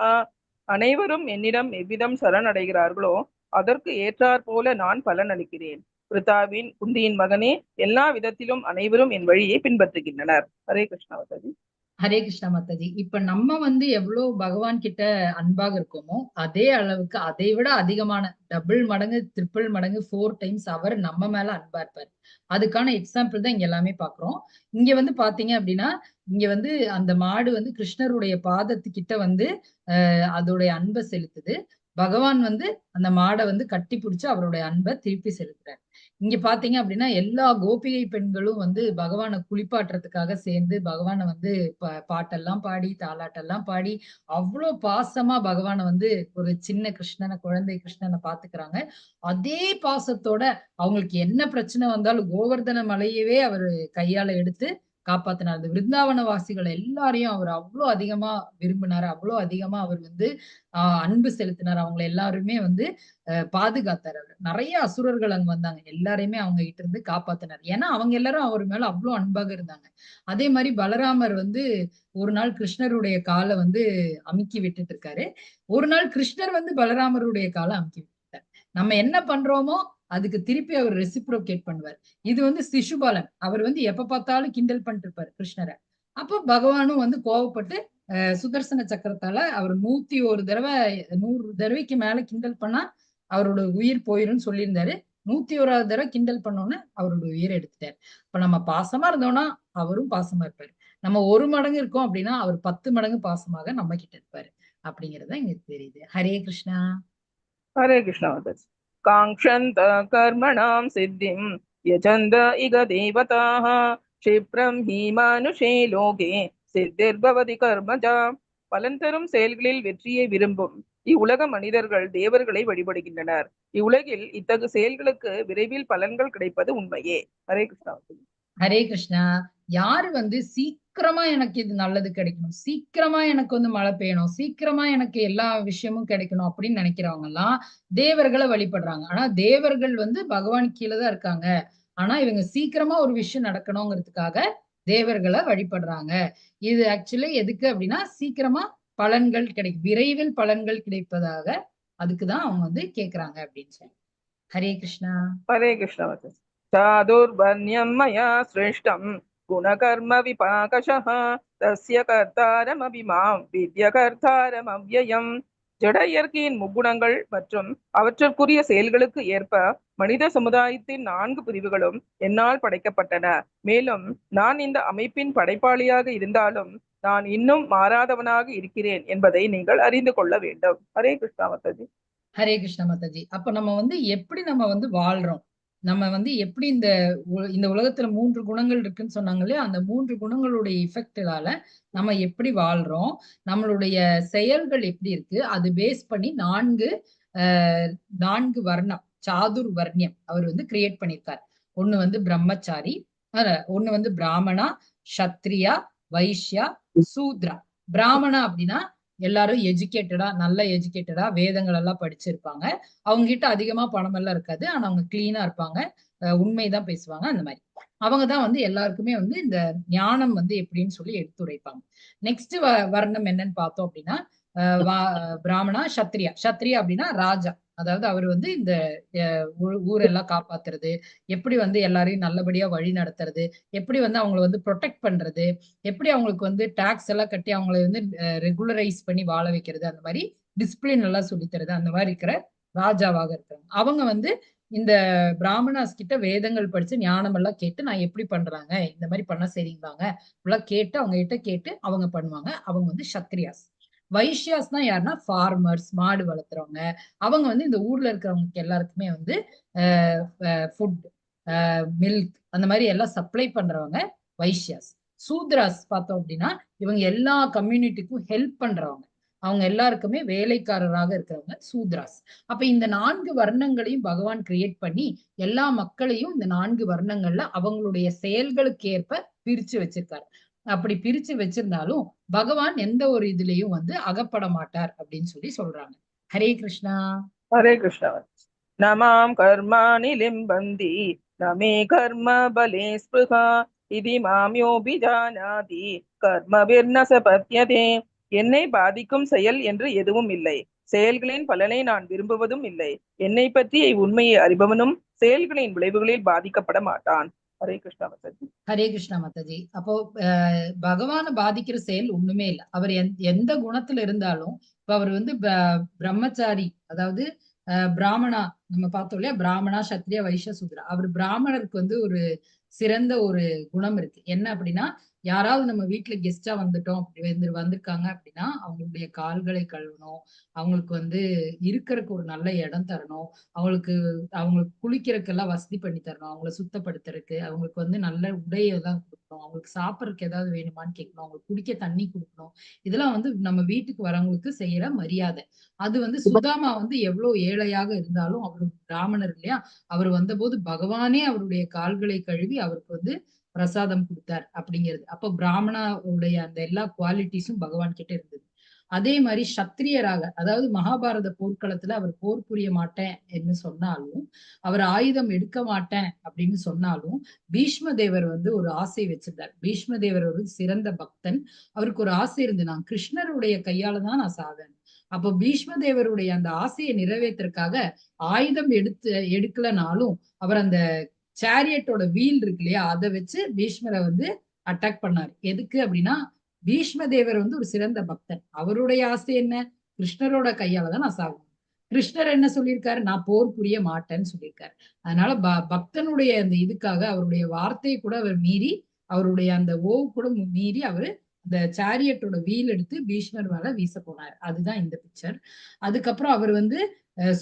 அனைவரும் என்னிடம் எவ்விதம் சரணடைகிறார்களோ அதற்கு ஏற்றாற் போல நான் பலன் அளிக்கிறேன். பிருத்தாவின் குந்தியின் மகனே, எல்லா விதத்திலும் அனைவரும் என் வழியை பின்பற்றுகின்றனர். ஹரே கிருஷ்ணா மாதாஜி. ஹரே கிருஷ்ணா மாதாஜி. இப்ப நம்ம வந்து எவ்வளவு பகவான் கிட்ட அன்பாக இருக்கோமோ அதே அளவுக்கு அதை விட அதிகமான டபுள் மடங்கு, ட்ரிபிள் மடங்கு, 4 டைம்ஸ் அவர் நம்ம மேல அன்பா இருப்பாரு. அதுக்கான எக்ஸாம்பிள் தான் இங்க எல்லாமே பாக்குறோம். இங்க வந்து பாத்தீங்க அப்படின்னா, இங்க வந்து அந்த மாடு வந்து கிருஷ்ணருடைய பாதத்துக்கிட்ட வந்து அதோடைய அன்பை செலுத்துது. பகவான் வந்து அந்த மாடை வந்து கட்டி பிடிச்சு அவருடைய அன்பை திருப்பி செலுத்துறாரு. இங்க பாத்தீங்க அப்படின்னா எல்லா கோபிகை பெண்களும் வந்து பகவானை குளிப்பாட்டுறதுக்காக சேர்ந்து பகவானை வந்து பாட்டெல்லாம் பாடி தாலாட்டெல்லாம் பாடி அவ்வளோ பாசமா பகவானை வந்து ஒரு சின்ன கிருஷ்ணனை, குழந்தை கிருஷ்ணனை பாத்துக்கிறாங்க. அதே பாசத்தோட அவங்களுக்கு என்ன பிரச்சனை வந்தாலும் கோவர்தன மலையவே அவர் கையால எடுத்து காப்பாத்தினார். அந்த விருந்தாவன வாசிகள் எல்லாரையும் அவர் அவ்வளோ அதிகமா விரும்பினார். அவ்வளோ அதிகமா அவர் வந்து அன்பு செலுத்தினார். அவங்களை எல்லாருமே வந்து பாதுகாத்தார். அவர் நிறைய அசுரர்கள் அங்க வந்தாங்க, எல்லாரையுமே அவங்க கிட்ட இருந்து காப்பாத்தினார். ஏன்னா அவங்க எல்லாரும் அவர் மேல அவ்வளவு அன்பாக இருந்தாங்க. அதே மாதிரி பலராமர் வந்து ஒரு நாள் கிருஷ்ணருடைய காலை வந்து அமுக்கி விட்டுட்டு இருக்காரு. ஒரு நாள் கிருஷ்ணர் வந்து பலராமருடைய காலை அமுக்கி விட்டுட்டார். நம்ம என்ன பண்றோமோ அதுக்கு திருப்பி அவர் ரெசிப்ரோகேட் பண்ணுவார். இது வந்து சிசுபாலன், அவர் வந்து எப்ப பார்த்தாலும் கிண்டல் பண்ணிட்டு இருப்பாரு கிருஷ்ணரை. அப்போ பகவானும் வந்து கோவப்பட்டு சுதர்சன சக்கரத்தால அவர் 101 தடவை 100 தடவைக்கு மேல கிண்டல் பண்ணா அவரோட உயிர் போயிரும்னு சொல்லியிருந்தாரு. 101வது தடவை கிண்டல் பண்ணோன்னு அவரோட உயிரை எடுத்துட்டாரு. இப்ப நம்ம பாசமா இருந்தோம்னா அவரும் பாசமா இருப்பாரு. நம்ம 1 மடங்கு இருக்கோம் அப்படின்னா அவர் 10 மடங்கு பாசமாக நம்ம கிட்ட இருப்பாரு அப்படிங்கறத இங்க தெரியுது. ஹரே கிருஷ்ணா. ஹரே கிருஷ்ணா மாதாஜி. காங்க்ஷந்த கர்மணாம் சித்திம் யஜந்த இக தேவதாः க்ஷிப்ரம் ஹி மானுஷே லோகே சித்திர்பவதி கர்மஜா. பலன் தரும் செயல்களில் வெற்றியை விரும்பும் இவ்வுலக மனிதர்கள் தேவர்களை வழிபடுகின்றனர். இவ்வுலகில் இத்தகு செயல்களுக்கு விரைவில் பலன்கள் கிடைப்பது உண்மையே. ஹரே கிருஷ்ணா. ஹரே கிருஷ்ணா. யாரு வந்து சீக்கிரமா எனக்கு இது நல்லது கிடைக்கணும், சீக்கிரமா எனக்கு வந்து மழை பெய்யணும், சீக்கிரமா எனக்கு எல்லா விஷயமும் கிடைக்கணும் அப்படின்னு நினைக்கிறவங்க எல்லாம் தேவர்களை வழிபடுறாங்க. ஆனா தேவர்கள் வந்து பகவான் கீழே தான் இருக்காங்க. ஆனா இவங்க சீக்கிரமா ஒரு விஷயம் நடக்கணுங்கிறதுக்காக தேவர்களை வழிபடுறாங்க. இது ஆக்சுவலி எதுக்கு அப்படின்னா சீக்கிரமா பலன்கள் கிடைக்கும், விரைவில் பலன்கள் கிடைப்பதாக அதுக்குதான் அவங்க வந்து கேக்குறாங்க அப்படின்னு சொல்லி. ஹரே கிருஷ்ணா. ஹரே கிருஷ்ணா மாதாஜி. சாதுர்வர்ணியம் மயா ஸ்ரேஷ்டம் குணகர்ம விபாகஷः தஸ்ய கர்த்தாரமபி மாம் வித்ய கர்த்தாரம் அவ்யயம். ஜட இயற்கையின் முக்குணங்கள் மற்றும் அவற்றிற்குரிய செயல்களுக்கு ஏற்ப மனித சமுதாயத்தின் 4 பிரிவுகளும் என்னால் படைக்கப்பட்டன. மேலும் நான் இந்த அமைப்பின் படைப்பாளியாக இருந்தாலும் நான் இன்னும் மாறாதவனாக இருக்கிறேன் என்பதை நீங்கள் அறிந்து கொள்ள வேண்டும். ஹரே கிருஷ்ணா மாதாஜி. ஹரே கிருஷ்ண மாதாஜி. அப்ப நம்ம வந்து எப்படி நம்ம வந்து வாழ்றோம், நம்ம வந்து எப்படி இந்த உலகத்துல 3 குணங்கள் இருக்குன்னு சொன்னாங்க இல்லையா, அந்த 3 குணங்களுடைய இஃபெக்டால நம்ம எப்படி வாழ்றோம், நம்மளுடைய செயல்கள் எப்படி இருக்கு, அது பேஸ் பண்ணி 4 வர்ணம், சாதுர் வர்ணியம் அவர் வந்து கிரியேட் பண்ணியிருக்காரு. ஒண்ணு வந்து பிரம்மச்சாரி, ஒண்ணு வந்து பிராமணா, சத்ரியா, வைஷ்யா, சூத்ரா. பிராமணா அப்படின்னா எல்லாரும் எஜுகேட்டடா, நல்ல எஜுகேட்டடா வேதங்கள் எல்லாம் படிச்சிருப்பாங்க. அவங்க கிட்ட அதிகமா பணம் எல்லாம் இருக்காது, ஆனா அவங்க கிளீனா இருப்பாங்க, உண்மைதான் பேசுவாங்க. அந்த மாதிரி அவங்கதான் வந்து எல்லாருக்குமே வந்து இந்த ஞானம் வந்து எப்படின்னு சொல்லி எடுத்துரைப்பாங்க. நெக்ஸ்ட் வர்ணம் என்னன்னு பார்த்தோம் அப்படின்னா பிராமணா, சத்ரியா. சத்ரியா அப்படின்னா ராஜா, அதாவது அவர் வந்து இந்த ஊரெல்லாம் காப்பாத்துறது, எப்படி வந்து எல்லாரையும் நல்லபடியா வழி நடத்துறது, எப்படி வந்து அவங்களை வந்து ப்ரொடெக்ட் பண்றது, எப்படி அவங்களுக்கு வந்து டாக்ஸ் எல்லாம் கட்டி அவங்களை வந்து ரெகுலரைஸ் பண்ணி வாழ வைக்கிறது, அந்த மாதிரி டிசிப்ளின் எல்லாம் சொல்லித்தருது, அந்த மாதிரி இருக்கிற ராஜாவாக இருக்கிறாங்க. அவங்க வந்து இந்த பிராமணாஸ் கிட்ட வேதங்கள் படிச்சு ஞானம் எல்லாம் கேட்டு நான் எப்படி பண்றாங்க, இந்த மாதிரி பண்ண சரிங்களாங்க இப்பெல்லாம் கேட்டு அவங்க கிட்ட கேட்டு அவங்க பண்ணுவாங்க. அவங்க வந்து சத்ரியாஸ். வைஷ்யாஸ்னா யாருன்னா ஃபார்மர்ஸ், மாடு வளர்த்துறவங்க. அவங்க வந்து இந்த ஊர்ல இருக்கிறவங்களுக்கு எல்லாருக்குமே வந்து ஃபுட், மில்க் அந்த மாதிரி எல்லாம் சப்ளை பண்றவங்க வைஷ்யாஸ். சூத்ராஸ் பார்த்தோம் அப்படின்னா இவங்க எல்லா கம்யூனிட்டிக்கும் ஹெல்ப் பண்றவங்க, அவங்க எல்லாருக்குமே வேலைக்காரராக இருக்கிறவங்க சூத்ராஸ். அப்ப இந்த 4 வர்ணங்களையும் பகவான் கிரியேட் பண்ணி எல்லா மக்களையும் இந்த 4 வர்ணங்கள்ல அவங்களுடைய செயல்களுக்கு ஏற்ப பிரிச்சு வச்சிருக்காரு. அப்படி பிரிச்சு வச்சிருந்தாலும் பகவான் எந்த ஒரு இதுலயும் வந்து அகப்பட மாட்டார் அப்படின்னு சொல்லி சொல்றாங்க. ஹரே கிருஷ்ணா. ஹரே கிருஷ்ணா. நமாம் கர்மாணி லிம்பந்தி நமே கர்ம பலே ஸ்பிருஹா இதி மாம்யோபி ஜானாதி கர்மவிர்ன சபத்யதே. என்னை பாதிக்கும் செயல் என்று எதுவும் இல்லை, செயல்களின் பலனை நான் விரும்புவதும் இல்லை. என்னை பற்றிய உண்மையை அறிபவனும் செயல்களின் விளைவுகளில் பாதிக்கப்பட மாட்டான். ஹரே கிருஷ்ணா மாதாஜி. ஹரே கிருஷ்ணா மாதாஜி. அப்போ பகவானை பாதிக்கிற செயல் ஒண்ணுமே இல்லை. அவர் எந்த குணத்துல இருந்தாலும், இப்ப அவர் வந்து பிரம்மச்சாரி, அதாவது பிராமணா, நம்ம பார்த்தோம் இல்லையா, பிராமணா, சத்ரியா, வைஷ்ய, சூத்ரா. அவர் பிராமணருக்கு வந்து ஒரு சிறந்த ஒரு குணம் இருக்கு. என்ன அப்படின்னா யாராவது நம்ம வீட்டுல கெஸ்டா வந்துட்டோம் வந்திருக்காங்க அப்படின்னா அவங்களுடைய கால்களை கழுவணும், அவங்களுக்கு வந்து இருக்கிறதுக்கு ஒரு நல்ல இடம் தரணும், அவங்களுக்கு குளிக்கிறதுக்கெல்லாம் வசதி பண்ணி தரணும், அவங்கள சுத்தப்படுத்துறதுக்கு, அவங்களுக்கு வந்து நல்ல உடையெல்லாம் கொடுக்கணும், அவங்களுக்கு சாப்பிட்றதுக்கு ஏதாவது வேணுமான்னு கேட்கணும், அவங்களுக்கு குடிக்க தண்ணி கொடுக்கணும். இதெல்லாம் வந்து நம்ம வீட்டுக்கு வரவங்களுக்கு செய்யற மரியாதை. அது வந்து சுதாமா வந்து எவ்வளவு ஏழையாக இருந்தாலும் அவர் பிராமணர் இல்லையா, அவர் வந்தபோது பகவானே அவருடைய கால்களை கழுவி அவருக்கு வந்து பிரசாதம் கொடுத்தார் அப்படிங்கிறது. அப்ப பிராமணாவுடைய அந்த எல்லா குவாலிட்டிஸும் பகவான் கிட்ட இருந்தது. அதே மாதிரி சத்திரியராக, அதாவது மகாபாரத போர்க்களத்துல அவர் போர் புரிய மாட்டேன் என்று சொன்னாலும், அவர் ஆயுதம் எடுக்க மாட்டேன் அப்படின்னு சொன்னாலும், பீஷ்ம தேவர் வந்து ஒரு ஆசை வச்சிருந்தார். பீஷ்ம தேவர் ஒரு சிறந்த பக்தன். அவருக்கு ஒரு ஆசை இருந்து, நான் கிருஷ்ணருடைய கையால தான் நான் சாவேன். அப்போ பீஷ்ம தேவருடைய அந்த ஆசையை நிறைவேற்றுறதுக்காக ஆயுதம் எடுக்கலனாலும் அவர் அந்த சேரியட்டோட வீல் இருக்கு இல்லையா, அதை வச்சு பீஷ்மரை வந்து அட்டாக் பண்ணாரு. எதுக்கு அப்படின்னா, பீஷ்ம தேவர் வந்து ஒரு சிறந்த பக்தன். அவருடைய ஆசை என்ன? கிருஷ்ணரோட கையாலதான் நான் சாகணும். கிருஷ்ணர் என்ன சொல்லியிருக்காரு? நான் போர் புரிய மாட்டேன்னு சொல்லியிருக்காரு. அதனால பக்தனுடைய அந்த இதுக்காக அவருடைய வார்த்தையை கூட அவர் மீறி, அவருடைய அந்த ஓவு கூட மீறி அவரு அந்த சேரியட்டோட வீல் எடுத்து பீஷ்மர் மேல வீச போனார். அதுதான் இந்த பிக்சர். அதுக்கப்புறம் அவர் வந்து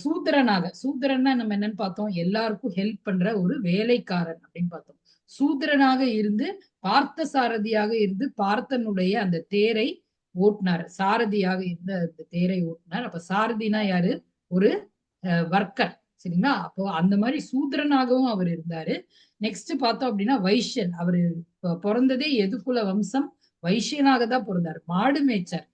சூத்திரன்னா நம்ம என்னன்னு பார்த்தோம், எல்லாருக்கும் ஹெல்ப் பண்ற ஒரு வேலைக்காரன் அப்படின்னு பார்த்தோம். சூத்திரனாக இருந்து பார்த்த சாரதியாக இருந்து பார்த்தனுடைய அந்த தேரை ஓட்டினார். சாரதியாக இருந்த அந்த தேரை ஓட்டினார். அப்ப சாரதினா யாரு? ஒரு வர்க்கர், சரிங்களா? அப்போ அந்த மாதிரி சூத்திரனாகவும் அவர் இருந்தாரு. நெக்ஸ்ட் பார்த்தோம் அப்படின்னா வைஷ்யன். அவரு பிறந்ததே எதுக்குல வம்சம், வைஷ்யனாக தான் பிறந்தார். மாடு மேய்ச்சர்.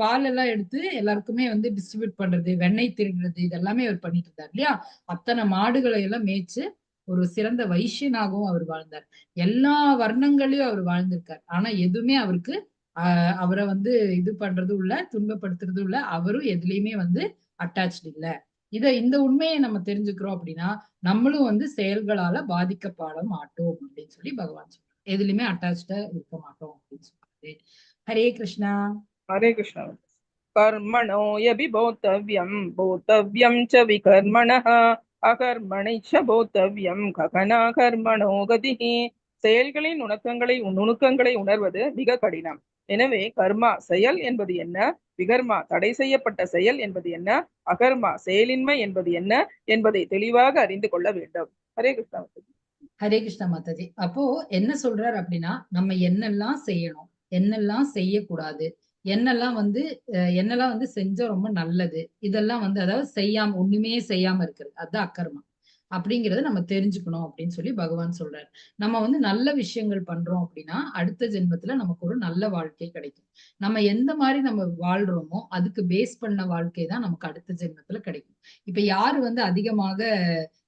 பால் எல்லாம் எடுத்து எல்லாருக்குமே வந்து டிஸ்ட்ரிபியூட் பண்றது, வெண்ணெய் திருடுறது, இதெல்லாமே அவர் பண்ணிட்டு இருந்தார் இல்லையா? அத்தனை மாடுகளை எல்லாம் மேய்ச்சு ஒரு சிறந்த வைஷ்யனாகவும் அவர் வாழ்ந்தார். எல்லா வர்ணங்களையும் அவர் வாழ்ந்திருக்கார். ஆனா எதுவுமே அவருக்கு அவரை வந்து இது பண்றதும் இல்ல, துன்பப்படுத்துறதும் இல்ல, அவரும் எதுலையுமே வந்து அட்டாச்சு இல்ல. இந்த உண்மையை நம்ம தெரிஞ்சுக்கிறோம் அப்படின்னா நம்மளும் வந்து செயல்களால பாதிக்கப்பட மாட்டோம் அப்படின்னு சொல்லி பகவான் சொல்றாரு. எதுலையுமே அட்டாச்சா இருக்க மாட்டோம் அப்படின்னு சொல்றாரு. ஹரே கிருஷ்ணா. ஹரே கிருஷ்ணா. கர்மணோ யபி போத்தவ்யம் போத்தவ்யம் ச விகர்மணः அகர்மணைச்ச போத்தவ்யம் ககனா கர்மணோ கதிஹி. செயல்களின் நுணுக்கங்களை உணர்வது மிக கடினம். எனவே கர்மா செயல் என்பது என்ன, விகர்மா தடை செய்யப்பட்ட செயல் என்பது என்ன, அகர்மா செயலின்மை என்பது என்ன என்பதை தெளிவாக அறிந்து கொள்ள வேண்டும். ஹரே கிருஷ்ணா. ஹரே கிருஷ்ணா மாதாஜி. அப்போ என்ன சொல்றாரு அப்படின்னா, நம்ம என்னெல்லாம் செய்யணும், என்னெல்லாம் செய்யக்கூடாது, என்னெல்லாம் வந்து செஞ்சா ரொம்ப நல்லது, இதெல்லாம் வந்து அதாவது ஒண்ணுமே செய்யாம இருக்கிறது, அதுதான் அக்கர்மா அப்படிங்கறத நம்ம தெரிஞ்சுக்கணும் அப்படின்னு சொல்லி பகவான் சொல்றாரு. நம்ம வந்து நல்ல விஷயங்கள் பண்றோம் அப்படின்னா அடுத்த ஜென்மத்துல நமக்கு ஒரு நல்ல வாழ்க்கை கிடைக்கும். நம்ம எந்த மாதிரி நம்ம வாழ்றோமோ அதுக்கு பேஸ் பண்ண வாழ்க்கை தான் நமக்கு அடுத்த ஜென்மத்துல கிடைக்கும். இப்ப யாரு வந்து அதிகமாக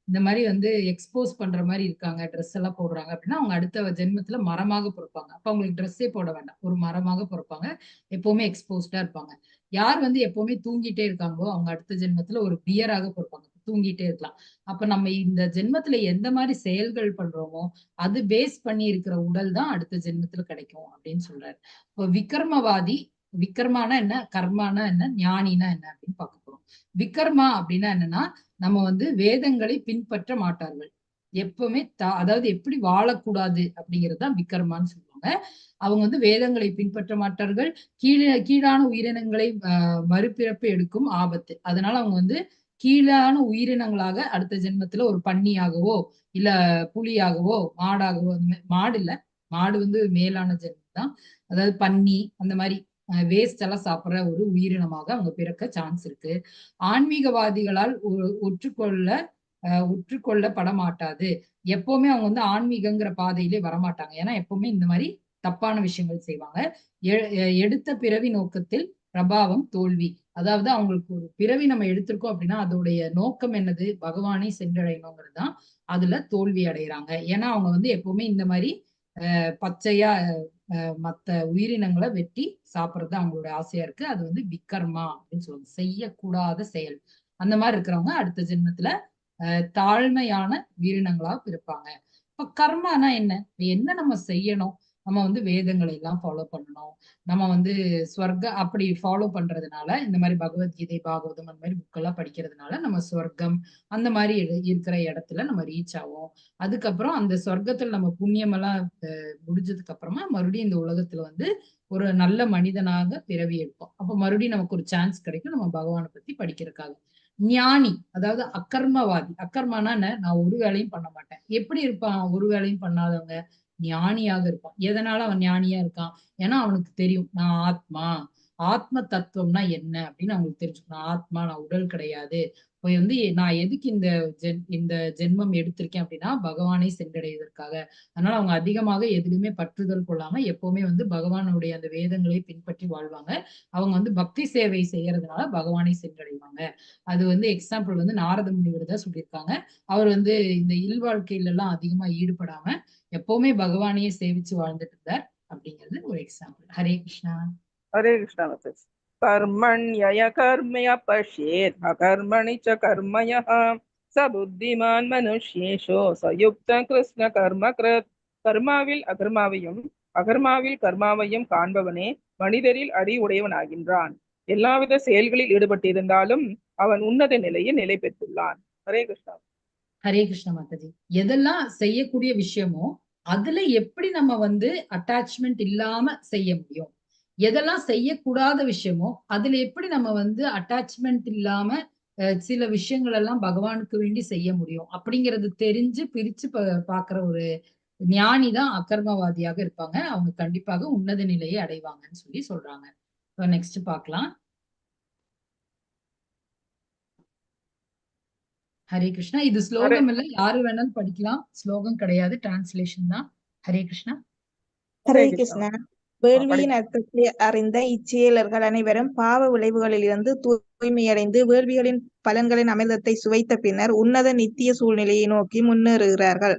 இந்த மாதிரி வந்து எக்ஸ்போஸ் பண்ற மாதிரி இருக்காங்க, ட்ரெஸ் எல்லாம் போடுறாங்க அப்படின்னா அவங்க அடுத்த ஜென்மத்துல மரமாக பிறப்பாங்க. அப்ப அவங்களுக்கு ட்ரெஸ்ஸே போட வேண்டாம், ஒரு மரமாக பிறப்பாங்க, எப்பவுமே எக்ஸ்போஸ்டா இருப்பாங்க. யார் வந்து எப்பவுமே தூங்கிட்டே இருக்காங்களோ அவங்க அடுத்த ஜென்மத்துல ஒரு பியராக பிறப்பாங்க, தூங்கிட்டே இருக்கலாம். அப்ப நம்ம இந்த ஜென்மத்துல எந்த மாதிரி செயல்கள் பண்றோமோ அது பேஸ் பண்ணி இருக்கிற உடல் தான் அடுத்த ஜென்மத்துல கிடைக்கும் அப்படின்னு சொல்றாரு. இப்போ விக்ரமவாதி, விக்ரமானா என்ன, கர்மானா என்ன, ஞானினா என்ன அப்படின்னு பார்க்க போறோம். விக்ரமா அப்படின்னா என்னன்னா, நம்ம வந்து வேதங்களை பின்பற்ற மாட்டார்கள். எப்பவுமே அதாவது எப்படி வாழக்கூடாது அப்படிங்கிறது தான் விக்ரமான்னு சொல்லுவாங்க. அவங்க வந்து வேதங்களை பின்பற்ற மாட்டார்கள். கீழான உயிரினங்களை மறுபிறப்பு எடுக்கும் ஆபத்து. அதனால அவங்க வந்து கீழான உயிரினங்களாக அடுத்த ஜென்மத்துல ஒரு பன்னியாகவோ இல்ல புலியாகவோ மாடாகவோ, மாடு இல்ல, மாடு வந்து மேலான ஜென்மம் தான். அதாவது பன்னி அந்த மாதிரி வேஸ்ட் எல்லாம் சாப்பிடுற ஒரு உயிரினமாக அவங்க பிறக்க சான்ஸ் இருக்கு. ஆன்மீகவாதிகளால் உற்றுக்கொள்ளப்பட மாட்டாது. எப்பவுமே அவங்க வந்து ஆன்மீகங்கிற பாதையிலே வரமாட்டாங்க. ஏன்னா எப்பவுமே இந்த மாதிரி தப்பான விஷயங்கள் செய்வாங்க. எடுத்த பிறவி நோக்கத்தில் பிரபாவம் தோல்வி. அதாவது அவங்களுக்கு ஒரு பிறவி நம்ம எடுத்திருக்கோம் அப்படின்னா அதோடைய நோக்கம் என்னது, பகவானை சென்றடையணுங்கிறது தான். அதுல தோல்வி அடைகிறாங்க. ஏன்னா அவங்க வந்து எப்பவுமே இந்த மாதிரி பச்சையா மத்த உயிரினங்களை வெட்டி சாப்பிட்றது அவங்களோட ஆசையா இருக்கு. அது வந்து விக்கர்மா அப்படின்னு சொல்லுவாங்க, செய்யக்கூடாத செயல். அந்த மாதிரி இருக்கிறவங்க அடுத்த ஜென்மத்துல தாழ்மையான உயிரினங்களா பிறப்பாங்க. இப்ப கர்மானா என்ன, என்ன நம்ம செய்யணும், நம்ம வந்து வேதங்களை எல்லாம் ஃபாலோ பண்ணணும். நம்ம வந்து ஸ்வர்க்க அப்படி ஃபாலோ பண்றதுனால இந்த மாதிரி பகவத்கீதை, பாகவதம் அந்த மாதிரி புக்கெல்லாம் படிக்கிறதுனால நம்ம ஸ்வர்க்கம் அந்த மாதிரி இருக்கிற இடத்துல நம்ம ரீச் ஆகும். அதுக்கப்புறம் அந்த சொர்க்கத்துல நம்ம புண்ணியமெல்லாம் முடிஞ்சதுக்கு அப்புறமா மறுபடியும் இந்த உலகத்துல வந்து ஒரு நல்ல மனிதனாக பிறவி எடுப்போம். அப்ப மறுபடியும் நமக்கு ஒரு சான்ஸ் கிடைக்கும் நம்ம பகவானை பத்தி படிக்கிறதுக்காக. ஞானி, அதாவது அக்கர்மவாதி. அக்கர்மானா என்ன? நான் ஒரு வேலையும் பண்ண மாட்டேன். எப்படி இருப்பான் ஒரு வேலையும் பண்ணாதவங்க? ஞானியாக இருப்பான். எதனால அவன் ஞானியா இருக்கான்? ஏன்னா அவனுக்கு தெரியும் நான் ஆத்மா, ஆத்ம தத்துவம்னா என்ன அப்படின்னு அவங்களுக்கு தெரிஞ்சுக்கணும். நான் ஆத்மா, நான் உடல் கிடையாது. போய் வந்து நான் எதுக்கு இந்த ஜென்மம் எடுத்திருக்கேன் அப்படின்னா பகவானை சென்றடைவதற்காக. அதனால அவங்க அதிகமாக எதிலுமே பற்றுதல் கொள்ளாம எப்பவுமே வந்து பகவானுடைய அந்த வேதங்களை பின்பற்றி வாழ்வாங்க. அவங்க வந்து பக்தி சேவை செய்யறதுனால பகவானை சென்றடைவாங்க. அது வந்து எக்ஸாம்பிள் வந்து நாரத முனிவர் தான் சொல்லியிருக்காங்க. அவர் வந்து இந்த இல்வாழ்க்கையில எல்லாம் அதிகமா ஈடுபடாம எப்பவுமே பகவானையே சேவிச்சு வாழ்ந்துட்டு இருந்தார் அப்படிங்கிறது ஒரு எக்ஸாம்பிள். ஹரே கிருஷ்ணா. ஹரே கிருஷ்ணா மாதாஜி. கர்மண்யய கர்மய பஷ்யேத் அகர்மணி ச கர்மயः ச புத்திமான் மனுஷ்யேஷு சயுக்த கிருஷ்ண கர்ம கிருத். கர்மாவில் அகர்மாவையும் அகர்மாவில் கர்மாவையும் காண்பவனே மனிதரில் அறிவுடையவனாகின்றான். எல்லாவித செயல்களில் ஈடுபட்டிருந்தாலும் அவன் உன்னத நிலையை நிலை பெற்றுள்ளான். ஹரே கிருஷ்ணா. ஹரே கிருஷ்ண மாதாஜி. எதெல்லாம் செய்யக்கூடிய விஷயமோ அதுல எப்படி நம்ம வந்து அட்டாச்மெண்ட் இல்லாம செய்ய முடியும், எதெல்லாம் செய்யக்கூடாத விஷயமோ அதுல எப்படி நம்ம வந்து அட்டாச்மெண்ட் இல்லாம சில விஷயங்கள் எல்லாம் பகவானுக்கு வேண்டி செய்ய முடியும் அப்படிங்கறது தெரிஞ்சு பிரிச்சு பாக்குற ஒரு ஞானி தான் அகர்மவாதியாக இருப்பாங்க. அவங்க கண்டிப்பாக உன்னத நிலையை அடைவாங்கன்னு சொல்லி சொல்றாங்க. நெக்ஸ்ட் பார்க்கலாம். ஹரே கிருஷ்ணா. இது ஸ்லோகம் இல்ல, யாரு வேணாலும் படிக்கலாம். ஸ்லோகம் கிடையாது, டிரான்ஸ்லேஷன் தான். ஹரே கிருஷ்ணா. ஹரே கிருஷ்ணா. வேள்வியின் அர்த்தத்தை அறிந்த இச்செயலர்கள் அனைவரும் பாவ விளைவுகளிலிருந்து தூய்மையடைந்து வேள்விகளின் பலன்களின் அமிர்தத்தை சுவைத்த பின்னர் உன்னத நித்திய சூழ்நிலையை நோக்கி முன்னேறுகிறார்கள்.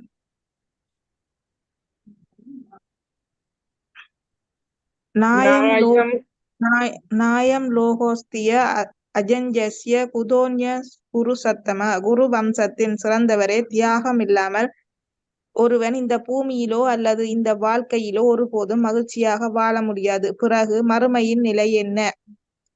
நாயம் லோகோஸ்திய அஜஞ்சஸ்ய குதோன்ய புருஷத்தம. குரு வம்சத்தின் சிறந்தவரே, தியாகம் இல்லாமல் ஒருவன் இந்த பூமியிலோ அல்லது இந்த வாழ்க்கையிலோ ஒருபோதும் மகிழ்ச்சியாக வாழ முடியாது. பிறகு மறுமையின் நிலை என்ன?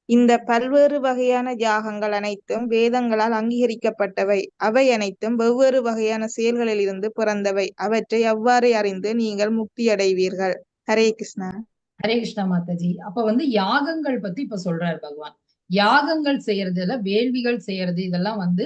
இந்த பல்வேறு வகையான யாகங்கள் அனைத்தும் வேதங்களால் அங்கீகரிக்கப்பட்டவை. அவை அனைத்தும் வெவ்வேறு வகையான செயல்களில் இருந்து பிறந்தவை. அவற்றை அவ்வாறு அறிந்து நீங்கள் முக்தி அடைவீர்கள். ஹரே கிருஷ்ணா. ஹரே கிருஷ்ணா மாதாஜி. அப்ப வந்து யாகங்கள் பத்தி இப்ப சொல்றாரு பகவான். யாகங்கள் செய்யறதுல வேள்விகள் செய்யறது இதெல்லாம் வந்து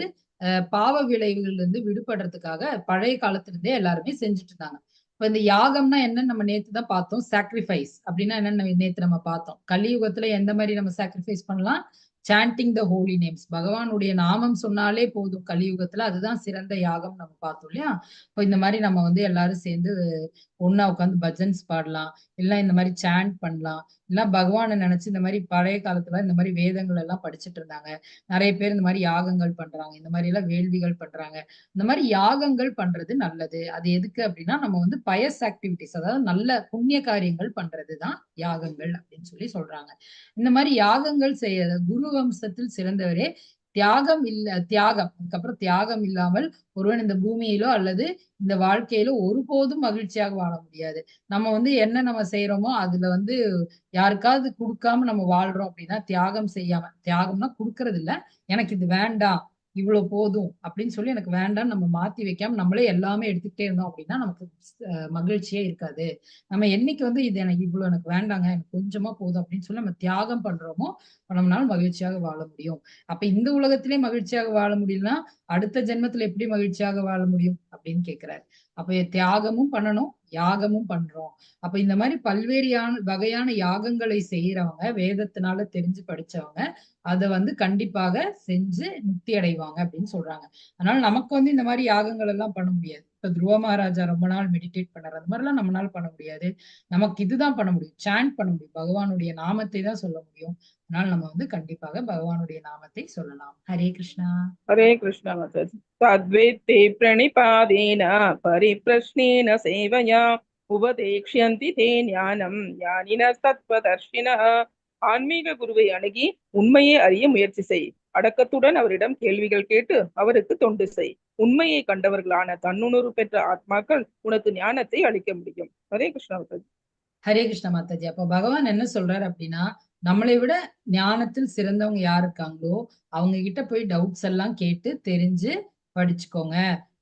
பாவ விளைவுகள்ல இருந்து விடுபடுறதுக்காக பழைய காலத்துல இருந்தே எல்லாருமே செஞ்சுட்டு இருந்தாங்க. இப்ப இந்த யாகம்னா என்னன்னு நம்ம நேத்து தான் பார்த்தோம். சாக்ரிஃபைஸ் அப்படின்னா என்னன்னு நேத்து நம்ம பார்த்தோம். கலியுகத்துல எந்த மாதிரி நம்ம சாக்ரிஃபைஸ் பண்ணலாம்? சாண்டிங் த ஹோலி நேம்ஸ். பகவானுடைய நாமம் சொன்னாலே போதும் கலியுகத்துல. அதுதான் சிறந்த யாகம் நம்ம பார்த்தோம் இல்லையா? இப்போ இந்த மாதிரி நம்ம வந்து எல்லாரும் சேர்ந்து ஒன்னா உட்காந்து பஜன்ஸ் பாடலாம், இல்ல இந்த மாதிரி சாண்ட் பண்ணலாம், இல்ல பகவானை நினைச்சு இந்த மாதிரி பழைய காலத்துல இந்த மாதிரி வேதங்கள் எல்லாம் படிச்சுட்டு இருந்தாங்க. நிறைய பேர் இந்த மாதிரி யாகங்கள் பண்றாங்க, இந்த மாதிரி எல்லாம் வேள்விகள் பண்றாங்க. இந்த மாதிரி யாகங்கள் பண்றது நல்லது. அது எதுக்கு அப்படின்னா நம்ம வந்து பயஸ் ஆக்டிவிட்டிஸ், அதாவது நல்ல புண்ணிய காரியங்கள் பண்றதுதான் யாகங்கள் அப்படின்னு சொல்லி சொல்றாங்க. இந்த மாதிரி யாகங்கள் செய்ய குரு வம்சத்தில் சிறந்தவரே, அதுக்கப்புறம் தியாகம் இல்லாமல் ஒருவன் இந்த பூமியிலோ அல்லது இந்த வாழ்க்கையில ஒருபோதும் மகிழ்ச்சியாக வாழ முடியாது. நம்ம வந்து என்ன நம்ம செய்யறோமோ அதுல வந்து யாருக்காவது கொடுக்காம நம்ம வாழ்றோம் அப்படின்னா, தியாகம் செய்யாம, தியாகம்னா கொடுக்கறது இல்ல, எனக்கு இது வேண்டாம் இவ்வளவு போதும் அப்படின்னு சொல்லி எனக்கு வேண்டாம் நம்ம மாத்தி வைக்காம நம்மளே எல்லாமே எடுத்துக்கிட்டே இருந்தோம் அப்படின்னா நமக்கு மகிழ்ச்சியே இருக்காது. நம்ம என்னைக்கு வந்து இது எனக்கு இவ்வளவு எனக்கு வேண்டாங்க, எனக்கு கொஞ்சமா போதும் அப்படின்னு சொல்லி நம்ம தியாகம் பண்றோமோ நம்மளால மகிழ்ச்சியாக வாழ முடியும். அப்ப இந்த உலகத்திலே மகிழ்ச்சியாக வாழ முடியலன்னா அடுத்த ஜென்மத்துல எப்படி மகிழ்ச்சியாக வாழ முடியும் அப்படின்னு கேக்குறாரு. அப்ப தியாகமும் பண்ணணும், யாகமும் பண்றோம். அப்ப இந்த மாதிரி பல்வேறு வகையான யாகங்களை செய்யறவங்க, வேதத்தினால தெரிஞ்சு படிச்சவங்க அதை வந்து கண்டிப்பாக செஞ்சு முக்தி அடைவாங்க அப்படின்னு சொல்றாங்க. அதனால நமக்கு வந்து இந்த மாதிரி யாகங்கள் எல்லாம் பண்ண முடியாது. இப்ப துருவ மகாராஜா ரொம்ப நாள் மெடிடேட் பண்ணாரு, அந்த மாதிரி எல்லாம் நம்மளால பண்ண முடியாது. நமக்கு இதுதான் பண்ண முடியும், சாண்ட் பண்ண முடியும், பகவானுடைய நாமத்தை தான் சொல்ல முடியும். அதனால நம்ம வந்து கண்டிப்பாக பகவானுடைய நாமத்தை சொல்லலாம். ஹரே கிருஷ்ணா. ஹரே கிருஷ்ணா மாதாஜி. தத்வேத்தே பிரணிபாதேன பரிப்ரஷ்னேன சேவையா உபதேக்ஷ்யந்தி தே ஞானம் ஞானின தத்வதர்ஷினः. ஆன்மீக குருவை அணுகி உண்மையை அறிய முயற்சி செய். அடக்கத்துடன் அவரிடம் கேள்விகள் கேட்டு அவருக்கு தொண்டு செய். உண்மையை கண்டவர்களான தன்னுணர்வு பெற்ற ஆத்மாக்கள் உனக்கு ஞானத்தை அளிக்க முடியும். ஹரே கிருஷ்ணா மாதாஜி. ஹரே கிருஷ்ண மாதாஜி. அப்ப பகவான் என்ன சொல்றாரு அப்படின்னா, நம்மளை விட ஞானத்தில் சிறந்தவங்க யார் இருக்காங்களோ அவங்க கிட்ட போய் டவுட்ஸ் எல்லாம் கேட்டு தெரிஞ்சு படிச்சுக்கோங்க.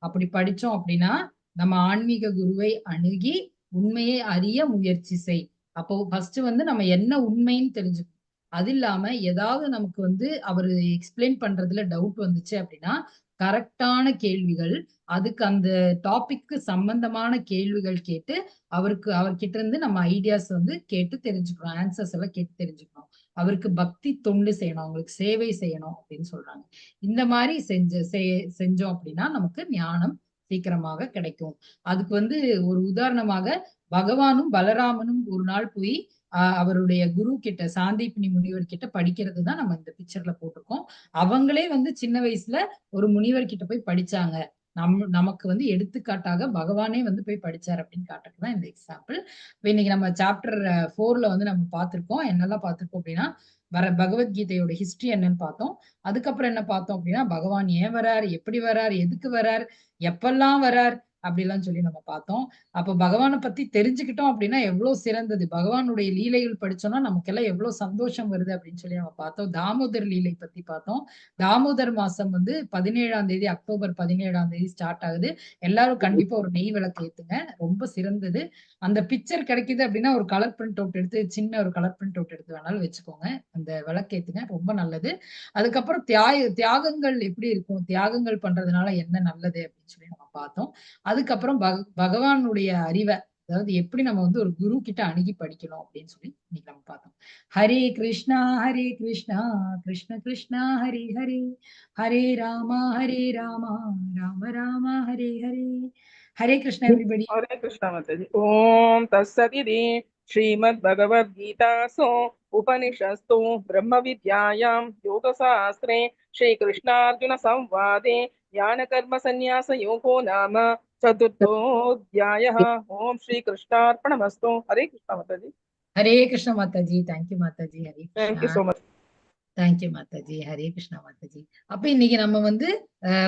அப்படி படிச்சோம் அப்படின்னா நம்ம ஆன்மீக குருவை அணுகி உண்மையை அறிய முயற்சி செய். அப்போ ஃபர்ஸ்ட் வந்து நம்ம என்ன உண்மைன்னு தெரிஞ்சுக்கணும். அது இல்லாம ஏதாவது நமக்கு வந்து அவரு எக்ஸ்பிளைன் பண்றதுல டவுட் வந்துச்சு அப்படின்னா கரெக்டான கேள்விகள், அதுக்கு அந்த டாபிக்கு சம்பந்தமான கேள்விகள் கேட்டு அவர்கிட்ட இருந்து நம்ம ஐடியாஸ் வந்து கேட்டு தெரிஞ்சுக்கணும். ஆன்சர்ஸ் எல்லாம் கேட்டு தெரிஞ்சுக்கணும். அவருக்கு பக்தி தொண்டு செய்யணும், அவங்களுக்கு சேவை செய்யணும் அப்படின்னு சொல்றாங்க. இந்த மாதிரி செஞ்சோம் அப்படின்னா நமக்கு ஞானம் சீக்கிரமாக கிடைக்கும். அதுக்கு வந்து ஒரு உதாரணமாக பகவானும் பலராமனும் ஒரு நாள் போய் அவருடைய குரு கிட்ட சாந்தீபினி முனிவர் கிட்ட படிக்கிறது தான் நம்ம இந்த பிக்சர்ல போட்டிருக்கோம். அவங்களே வந்து சின்ன வயசுல ஒரு முனிவர் கிட்ட போய் படிச்சாங்க. நமக்கு வந்து எடுத்துக்காட்டாக பகவானே வந்து போய் படிச்சார் அப்படின்னு காட்டுறதுதான் இந்த எக்ஸாம்பிள். இன்னைக்கு நம்ம சாப்டர் 4ல வந்து நம்ம பார்த்திருக்கோம். என்னெல்லாம் பார்த்திருக்கோம் அப்படின்னா பகவத்கீதையோட ஹிஸ்டரி என்னன்னு பார்த்தோம். அதுக்கப்புறம் என்ன பார்த்தோம் அப்படின்னா பகவான் ஏன் வரார், எப்படி வரார், எதுக்கு வரார், எப்பெல்லாம் வரார் அப்படிலாம் சொல்லி நம்ம பார்த்தோம். அப்ப பகவானை பத்தி தெரிஞ்சுக்கிட்டோம் அப்படின்னா எவ்வளவு சிறந்தது. பகவானுடைய லீலைகள் படிச்சோம்னா நமக்கெல்லாம் எவ்வளவு சந்தோஷம் வருது அப்படின்னு சொல்லி நம்ம பார்த்தோம். தாமோதர் லீலை பத்தி பார்த்தோம். தாமோதர் மாசம் வந்து 17ஆம் தேதி, அக்டோபர் 17ஆம் தேதி ஸ்டார்ட் ஆகுது. எல்லாரும் கண்டிப்பா ஒரு நெய் விளக்கு ஏத்துங்க, ரொம்ப சிறந்தது. அந்த பிக்சர் கிடைக்குது அப்படின்னா ஒரு கலர் பிரிண்ட் அவுட் எடுத்து, சின்ன ஒரு கலர் பிரிண்ட் அவுட் எடுத்து வேணாலும் வச்சுக்கோங்க. அந்த விளக்கு ஏத்துங்க, ரொம்ப நல்லது. அதுக்கப்புறம் தியாகங்கள் எப்படி இருக்கும், தியாகங்கள் பண்றதுனால என்ன நல்லது அப்படின்னு சொல்லி நம்ம பார்த்தோம். அதுக்கப்புறம் பகவானுடைய அறிவை, அதாவது எப்படி நம்ம வந்து ஒரு குரு கிட்ட அணுகி படிக்கணும் அப்படின்னு சொல்லி இன்னைக்கு நம்ம பார்த்தோம். ஹரே கிருஷ்ணா கிருஷ்ண கிருஷ்ணா ஹரே ஹரே, ஹரே ராமா ராம ராம ஹரே ஹரே. ஹரே கிருஷ்ணா எவ்ரிபடி. ஹரே கிருஷ்ணா மாதாஜி. ஓம் தத்சதிதி ஸ்ரீமத் பகவத்கீதாசு உபனிஷஸ்து பிரம்ம வித்யாயாம் யோகசாஸ்திரே ஸ்ரீ கிருஷ்ணார்ஜுன சம்வாதே ஞான கர்ம சந்நியாச யோகோ நாம சதுர்த்தோऽध्यायः. ஓம் ஸ்ரீ கிருஷ்ணார்ப்பணமஸ்து. ஹரே கிருஷ்ணா மாதாஜி. ஹரே கிருஷ்ணா மாதாஜி. தேங்க்யூ மாதாஜி. Hare thank you Krishna. So much. Thank you மாதாஜி. ஹரே கிருஷ்ணா மாதாஜி. அப்ப இன்னைக்கு நம்ம வந்து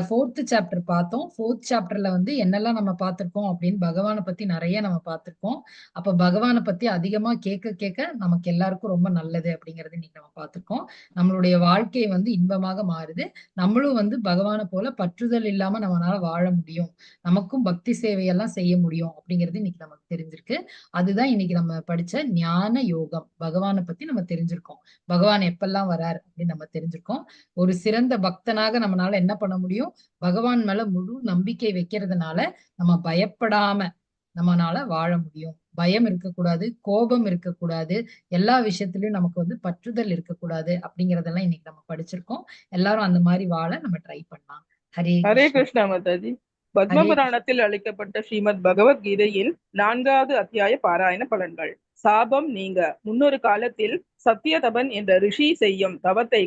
4th சாப்டர் பார்த்தோம். 4th சாப்டர்ல வந்து என்னெல்லாம் நம்ம பார்த்திருக்கோம் அப்படின்னு பகவானை பத்தி நிறைய நம்ம பார்த்திருக்கோம். அப்ப பகவானை பத்தி அதிகமா கேட்க நமக்கு எல்லாருக்கும் ரொம்ப நல்லது அப்படிங்கறது இன்னைக்கு நம்ம பார்த்திருக்கோம். நம்மளுடைய வாழ்க்கை வந்து இன்பமாக மாறுது. நம்மளும் வந்து பகவானை போல பற்றுதல் இல்லாம நம்மளால வாழ முடியும், நமக்கும் பக்தி சேவையெல்லாம் செய்ய முடியும் அப்படிங்கிறது இன்னைக்கு நமக்கு தெரிஞ்சிருக்கு. அதுதான் இன்னைக்கு நம்ம படிச்ச ஞான யோகம். பகவானை பத்தி நம்ம தெரிஞ்சிருக்கோம், பகவான் எப்பெல்லாம் வரார் அப்படின்னு நம்ம தெரிஞ்சிருக்கோம். ஒரு சிறந்த பக்தனாக நம்மளால என்ன பண்ண முடியும், பகவான் மேல முழு நம்பிக்கை வைக்கிறதுனால நம்ம பயப்படாம நம்மளால வாழ முடியும். பயம் இருக்கக்கூடாது, கோபம் இருக்கக்கூடாது, எல்லா விஷயத்திலயும் நமக்கு வந்து பற்றுதல் இருக்கக்கூடாது அப்படிங்கறதெல்லாம் இன்னைக்கு நம்ம படிச்சிருக்கோம். எல்லாரும் அந்த மாதிரி வாழ நம்ம ட்ரை பண்ணலாம். ஹரே ஹரே கிருஷ்ணா. கிருஷ்ணா மாதாஜி. பத்ம ஹரே புராணத்தில் அளிக்கப்பட்ட ஸ்ரீமத் பகவத்கீதையில் 4வது அத்தியாய பாராயண பலன்கள். சாபம் நீங்க. முன்னொரு காலத்தில் சத்தியதபன் என்ற ரிஷி செய்யும் தவத்தை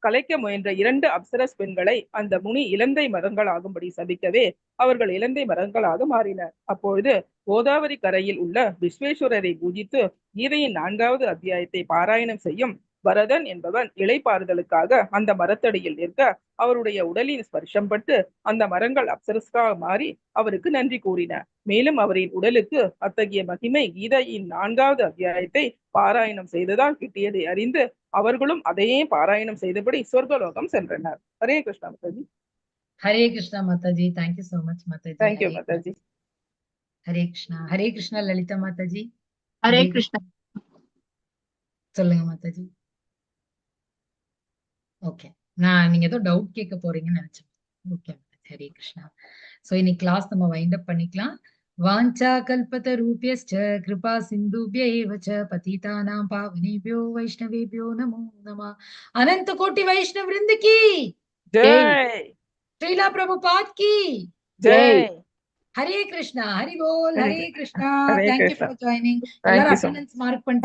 கலைக்க முயன்ற 2 அப்சரஸ் பெண்களை அந்த முனி இலந்தை மரங்களாகும்படி சபிக்கவே அவர்கள் இலந்தை மரங்களாக மாறினர். அப்பொழுது கோதாவரி கரையில் உள்ள விஸ்வேஸ்வரரை பூஜித்து கீதையின் 4வது அத்தியாயத்தை பாராயணம் செய்யும் பரதன் என்பவன் இளைப்பாறுதலுக்காக அந்த மரத்தடியில் நிற்க அவருடைய உடலின் ஸ்பர்ஷம் பட்டு அந்த மரங்கள் அப்சரஸாக மாறி அவருக்கு நன்றி கூறின. மேலும் அவரின் உடலுக்கு அத்தகைய மகிமை கீதையின் 4வது அத்தியாயத்தை பாராயணம் செய்ததால் கிட்டியதை அறிந்து அவர்களும் அதையே பாராயணம் செய்தபடி சொர்க்கலோகம் சென்றனர். ஹரே கிருஷ்ணா மாதாஜி. ஹரே கிருஷ்ணா மாதாஜி. Thank you so much Mataji. Thank you மாதாஜி. ஹரே கிருஷ்ணா. ஹரே கிருஷ்ணா லலிதா மாதாஜி. ஹரே கிருஷ்ணா. சொல்லுங்க மாதாஜி. ஓகே, நீங்க ஏதோ டவுட் கேட்க போறீங்கன்னு நினைச்சேன். ஓகே, ஹரே கிருஷ்ணா. சோ இன்னைக்கு கிளாஸ் நம்ம வைண்ட் அப் பண்ணிக்கலாம். வாஞ்சா கல்பத ரூபியஸ்ச கிருபா சிந்துப்ய ஏவ ச பதிதானாம் பாவனேபியோ வைஷ்ணவேபியோ நமோ நமः. அனந்த கோட்டி வைஷ்ணவ விருந்த கி ஜெய். ஸ்ரீலா பிரபுபாத் கி ஜெய். ஹரே கிருஷ்ணா. ஹரி போல். Hare Krishna. Hare thank you Krishna. For joining. Thank எல்லாரும் you so much. Attendance mark பண்ணி